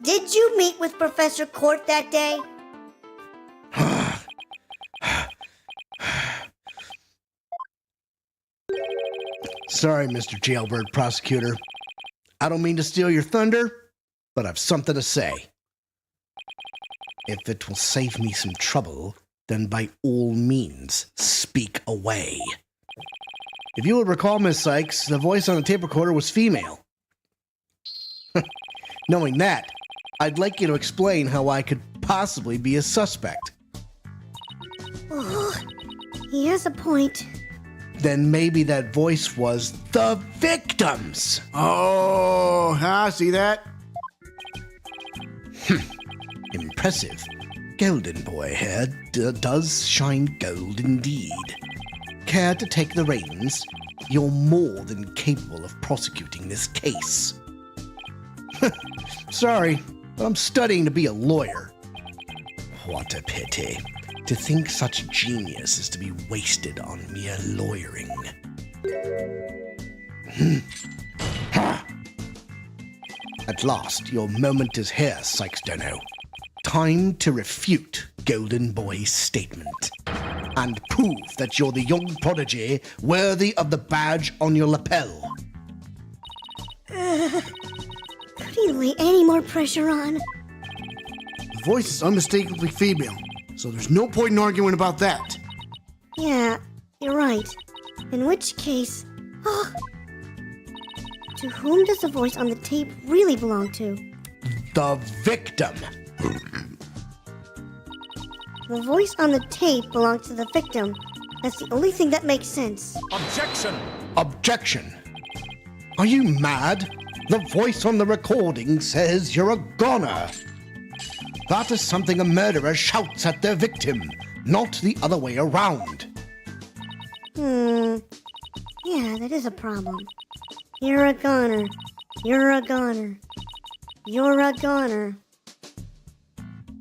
Did you meet with Professor Court that day? Sorry, Mr. Jailbird Prosecutor. I don't mean to steal your thunder, but I've something to say. If it will save me some trouble, then by all means, speak away. If you will recall, Miss Sykes, the voice on the tape recorder was female. Knowing that, I'd like you to explain how I could possibly be a suspect. Oh, he has a point. Then maybe that voice was the victim's. Oh, see that? Impressive. Golden Boy here does shine gold indeed. Care to take the reins? You're more than capable of prosecuting this case. Sorry, but I'm studying to be a lawyer. What a pity. To think such genius is to be wasted on mere lawyering. At last, your moment is here, Sykes Dono. Time to refute Golden Boy's statement and prove that you're the young prodigy worthy of the badge on your lapel. Could he lay any more pressure on? The voice is unmistakably female, so there's no point in arguing about that. Yeah, you're right. In which case... To whom does the voice on the tape really belong to? The victim. The voice on the tape belongs to the victim. That's the only thing that makes sense. Objection. Objection. Are you mad? The voice on the recording says you're a goner. That is something a murderer shouts at their victim, not the other way around. Yeah, that is a problem. You're a goner. You're a goner. You're a goner.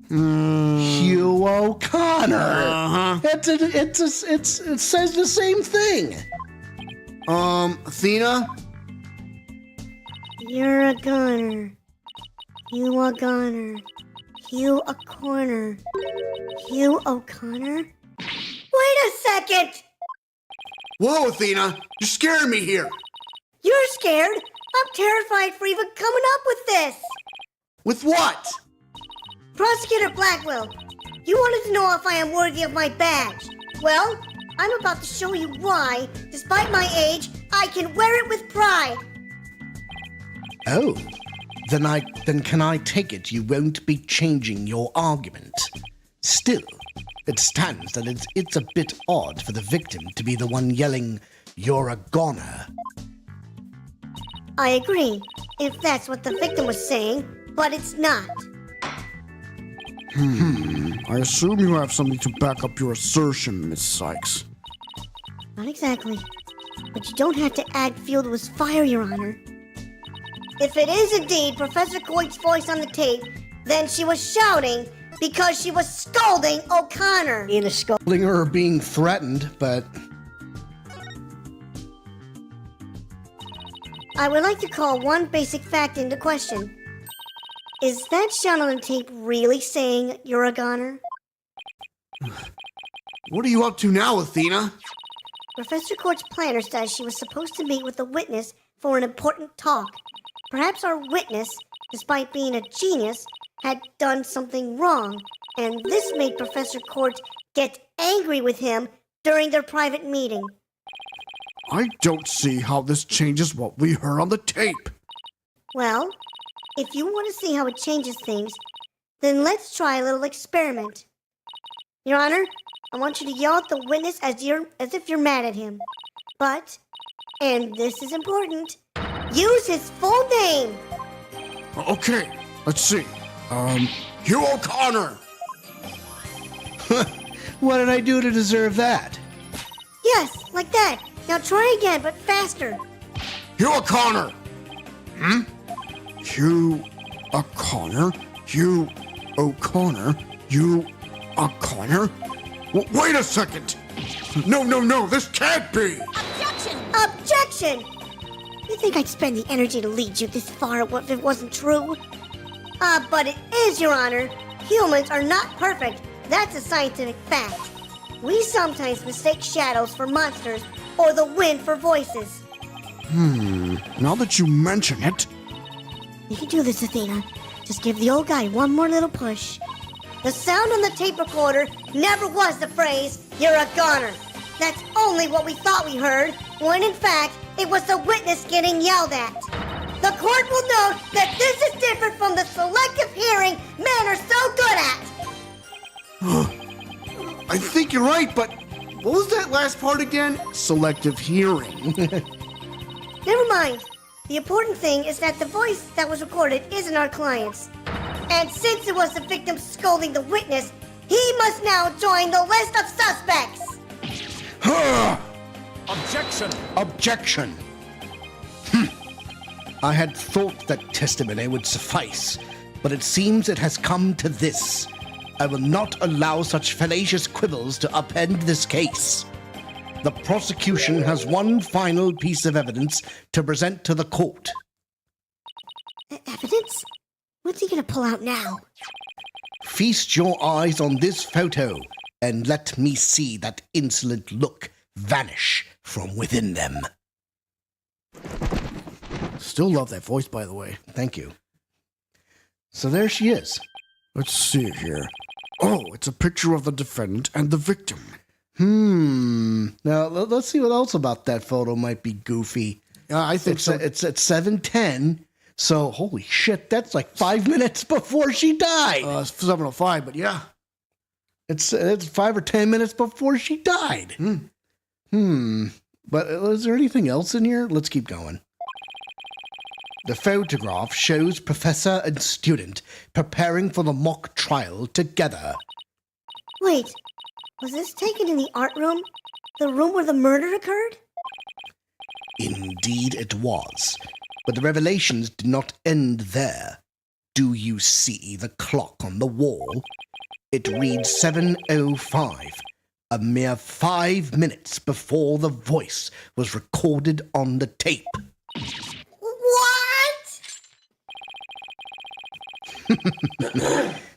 Hugh O'Connor. Uh-huh. It says the same thing. Athena? You're a goner. You a goner. Hugh a corner. Hugh O'Connor? Wait a second! Whoa, Athena! You're scaring me here! You're scared? I'm terrified for even coming up with this! With what? Prosecutor Blackwell, you wanted to know if I am worthy of my badge. Well, I'm about to show you why, despite my age, I can wear it with pride. Oh, then can I take it you won't be changing your argument? Still, it stands that it's a bit odd for the victim to be the one yelling, "You're a goner." I agree, if that's what the victim was saying, but it's not. I assume you have something to back up your assertion, Miss Sykes. Not exactly. But you don't have to add fuel to his fire, Your Honor. If it is indeed Professor Coit's voice on the tape, then she was shouting because she was scolding O'Connor. In a skull. Scolding her or being threatened, but I would like to call one basic fact into question. Is that shout on the tape really saying you're a goner? What are you up to now, Athena? Professor Court's planner says she was supposed to meet with a witness for an important talk. Perhaps our witness, despite being a genius, had done something wrong, and this made Professor Court get angry with him during their private meeting. I don't see how this changes what we heard on the tape. Well, if you want to see how it changes things, then let's try a little experiment. Your Honor, I want you to yell at the witness as if you're mad at him. But, and this is important, use his full name. Okay, let's see. Hugh O'Connor. What did I do to deserve that? Yes, like that. Now try again, but faster. Hugh O'Connor. Hugh O'Connor. Hugh O'Connor. Hugh O'Connor. Wait a second. No, this can't be. Objection! You think I'd spend the energy to lead you this far if it wasn't true? But it is, Your Honor. Humans are not perfect. That's a scientific fact. We sometimes mistake shadows for monsters or the wind for voices. Now that you mention it. You can do this, Athena. Just give the old guy one more little push. The sound on the tape recorder never was the phrase, "You're a goner." That's only what we thought we heard, when in fact, it was the witness getting yelled at. The court will note that this is different from the selective hearing men are so good at. I think you're right, but what was that last part again? Selective hearing. Never mind. The important thing is that the voice that was recorded isn't our client's. And since it was the victim scolding the witness, he must now join the list of suspects. Objection! Objection! I had thought that testimony would suffice, but it seems it has come to this. I will not allow such fallacious quibbles to upend this case. The prosecution has one final piece of evidence to present to the court. Evidence? What's he gonna pull out now? Feast your eyes on this photo and let me see that insolent look vanish from within them. Still love that voice, by the way. Thank you. So there she is. Let's see here. Oh, it's a picture of the defendant and the victim. Now, let's see what else about that photo might be goofy. I think so. It's at 7:10, so holy shit, that's like 5 minutes before she died. It's 7:05, but yeah. It's 5 or 10 minutes before she died. But is there anything else in here? Let's keep going. The photograph shows professor and student preparing for the mock trial together. Wait, was this taken in the art room? The room where the murder occurred? Indeed it was. But the revelations did not end there. Do you see the clock on the wall? It reads 7:05, a mere 5 minutes before the voice was recorded on the tape. What?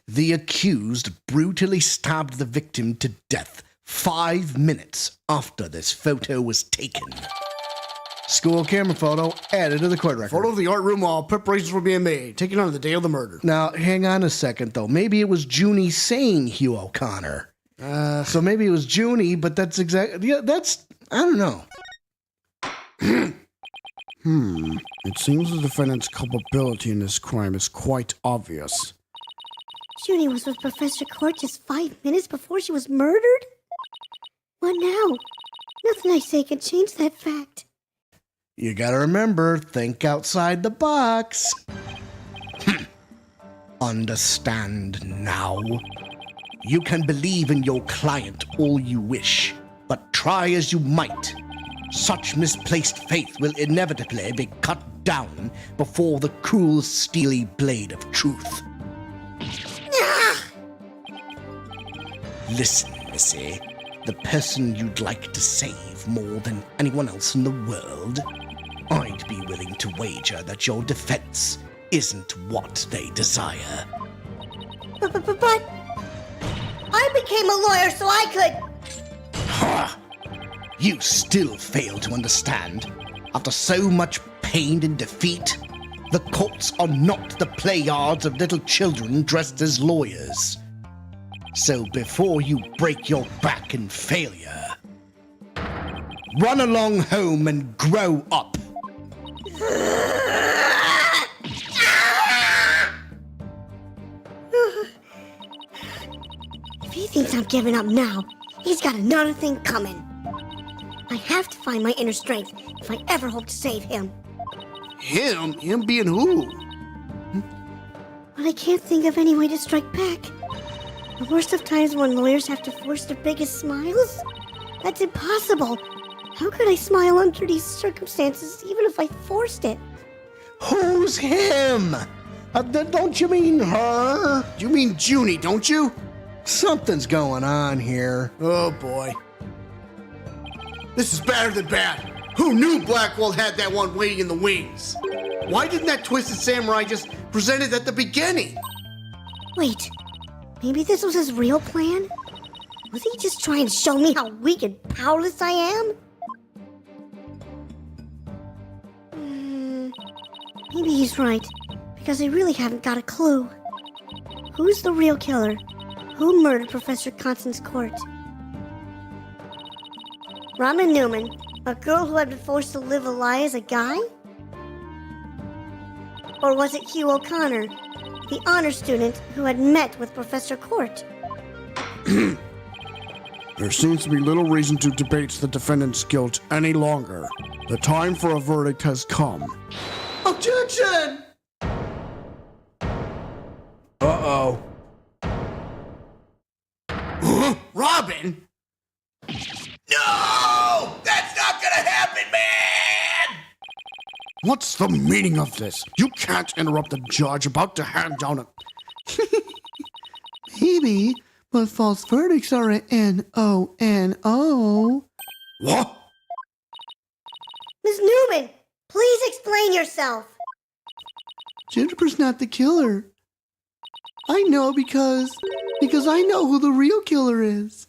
The accused brutally stabbed the victim to death 5 minutes after this photo was taken. School camera photo added to the court record. Photo of the art room while preparations were being made, taken on the day of the murder. Now, hang on a second, though. Maybe it was Junie saying Hugh O'Connor. So maybe it was Junie, but that's exactly... Yeah, that's... I don't know. It seems the defendant's culpability in this crime is quite obvious. Junie was with Professor Court just 5 minutes before she was murdered? What now? Nothing I say can change that fact. You gotta remember, think outside the box. Understand now. You can believe in your client all you wish, but try as you might. Such misplaced faith will inevitably be cut down before the cruel, steely blade of truth. Listen, Missy. The person you'd like to save more than anyone else in the world, I'd be willing to wager that your defense isn't what they desire. But I became a lawyer so I could... Ha! You still fail to understand? After so much pain and defeat? The courts are not the play yards of little children dressed as lawyers. So before you break your back in failure, run along home and grow up. If he thinks I'm giving up now, he's got another thing coming. I have to find my inner strength if I ever hope to save him. Him? Him being who? But I can't think of any way to strike back. The worst of times when lawyers have to force their biggest smiles? That's impossible. How could I smile under these circumstances even if I forced it? Who's him? Don't you mean her? You mean Junie, don't you? Something's going on here. Oh boy. This is better than bad. Who knew Blackwell had that one waiting in the wings? Why didn't that twisted samurai just present it at the beginning? Wait, maybe this was his real plan? Was he just trying to show me how weak and powerless I am? Maybe he's right, because I really haven't got a clue. Who's the real killer? Who murdered Professor Constance Court? Robin Newman, a girl who had been forced to live a lie as a guy? Or was it Hugh O'Connor, the honor student who had met with Professor Court? There seems to be little reason to debate the defendant's guilt any longer. The time for a verdict has come. Objection! Uh-oh. Robin? No! That's not gonna happen, man! What's the meaning of this? You can't interrupt the judge about to hand down a... Maybe, but false verdicts are a N-O-N-O. What? Ms. Newman, please explain yourself. Juniper's not the killer. I know because I know who the real killer is.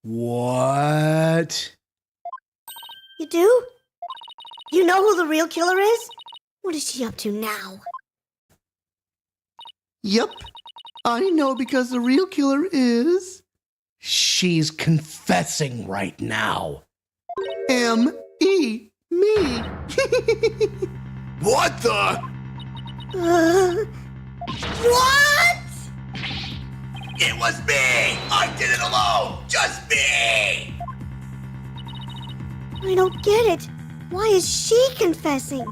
What? You do? You know who the real killer is? What is she up to now? Yep, I know because the real killer is... She's confessing right now. M-E, me. What the? What? It was me! I did it alone! Just me! I don't get it. Why is she confessing?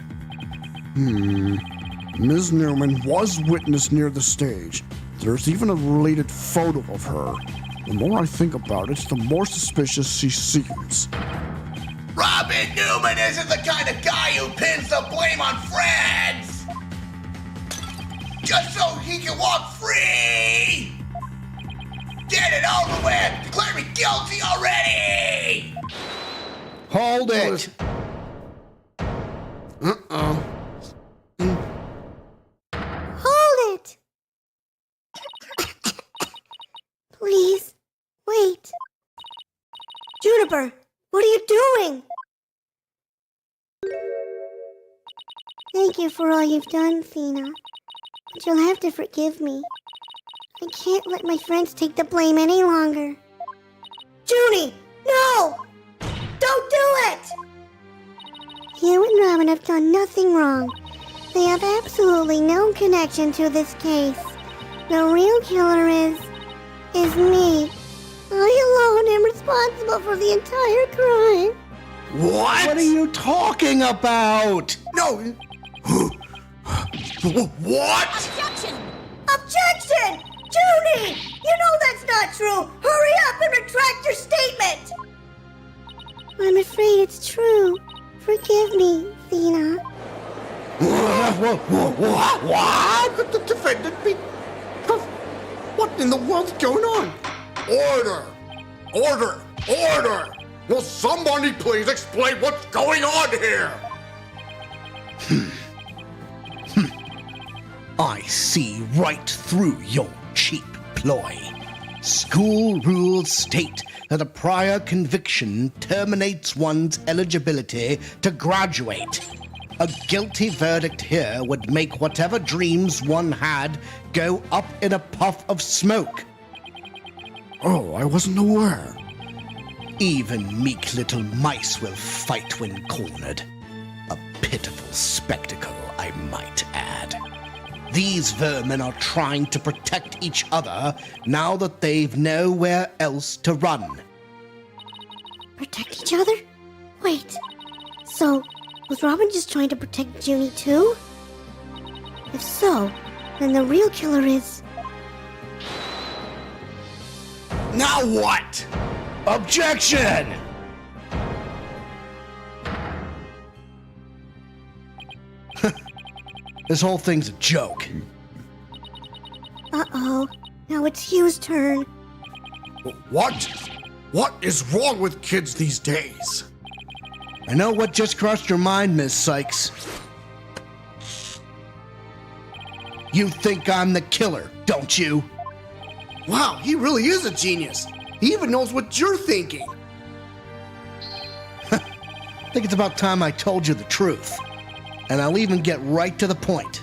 Ms. Newman was witness near the stage. There's even a related photo of her. The more I think about it, the more suspicious she seems. Robin Newman isn't the kind of guy who pins the blame on friends! Just so he can walk free! Get it over with! Declare me guilty already! Hold it. Uh-oh. Hold it! Please, wait. Juniper, what are you doing? Thank you for all you've done, Thena. But you'll have to forgive me. I can't let my friends take the blame any longer. Junie, no! Don't do it! You and Robin have done nothing wrong. They have absolutely no connection to this case. The real killer is me. I alone am responsible for the entire crime. What? What are you talking about? No! What? Objection! Objection! Junie! You know that's not true! Hurry up and retract your statement! I'm afraid it's true. Forgive me, Thena. What? Could the defendant be... What in the world's going on? Order! Order! Order! Will somebody please explain what's going on here? I see right through your cheap ploy. School rules state that a prior conviction terminates one's eligibility to graduate. A guilty verdict here would make whatever dreams one had go up in a puff of smoke. Oh, I wasn't aware. Even meek little mice will fight when cornered. A pitiful spectacle, I might add. These vermin are trying to protect each other now that they've nowhere else to run. Protect each other? Wait, so was Robin just trying to protect Junie too? If so, then the real killer is... Now what? Objection! This whole thing's a joke. Uh-oh, now it's Hugh's turn. What? What is wrong with kids these days? I know what just crossed your mind, Miss Sykes. You think I'm the killer, don't you? Wow, he really is a genius. He even knows what you're thinking. I think it's about time I told you the truth. And I'll even get right to the point.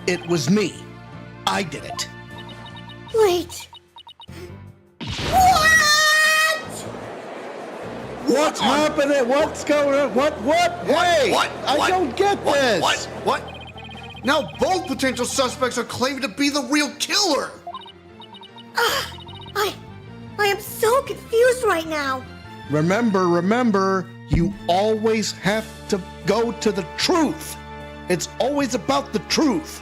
It was me. I did it. Wait. What? What's happening? What's going on? What? Hey! What? I don't get this. What? Now both potential suspects are claiming to be the real killer. I am so confused right now. Remember, you always have to go to the truth. It's always about the truth.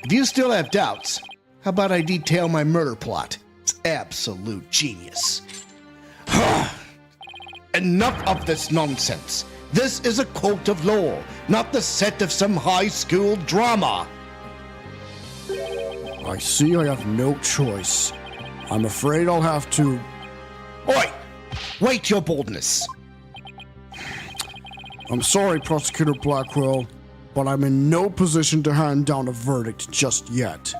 If you still have doubts, how about I detail my murder plot? It's absolute genius. Enough of this nonsense. This is a court of law, not the set of some high school drama. I see I have no choice. I'm afraid I'll have to... Oi! Wait your boldness. I'm sorry, Prosecutor Blackwell, but I'm in no position to hand down a verdict just yet.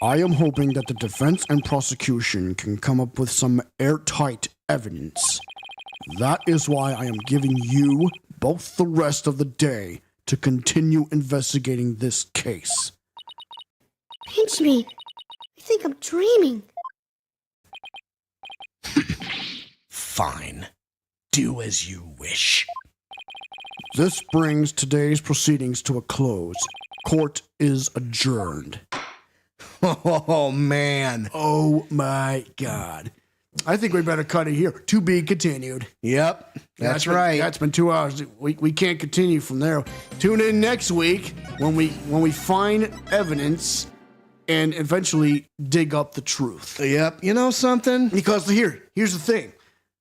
I am hoping that the defense and prosecution can come up with some airtight evidence. That is why I am giving you both the rest of the day to continue investigating this case. Pinch me. I think I'm dreaming. Fine. Do as you wish. This brings today's proceedings to a close. Court is adjourned. Oh, man. Oh my God. I think we better cut it here. To be continued. Yep, that's right. That's been 2 hours. We can't continue from there. Tune in next week when we find evidence and eventually dig up the truth. Yep, you know something? Because here's the thing.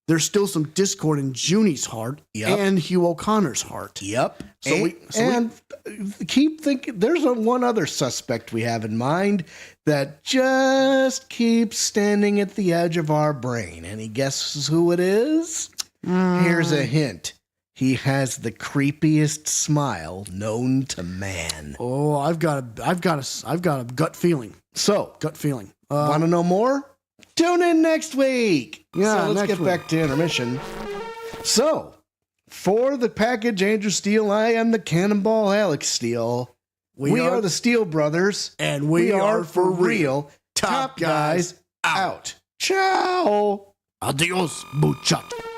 There's still some discord in Junie's heart and Hugh O'Connor's heart. Yep. So keep thinking. There's one other suspect we have in mind that just keeps standing at the edge of our brain. Any guesses who it is? Here's a hint. He has the creepiest smile known to man. Oh, I've got a gut feeling. So, Gut feeling. want to know more? Tune in next week. Yeah, so let's next get back to intermission. So, for the package Andrew Steele, I am the Cannonball Alex Steele. We are the Steele Brothers, and we are for real. Top guys out. Ciao. Adios, muchacho.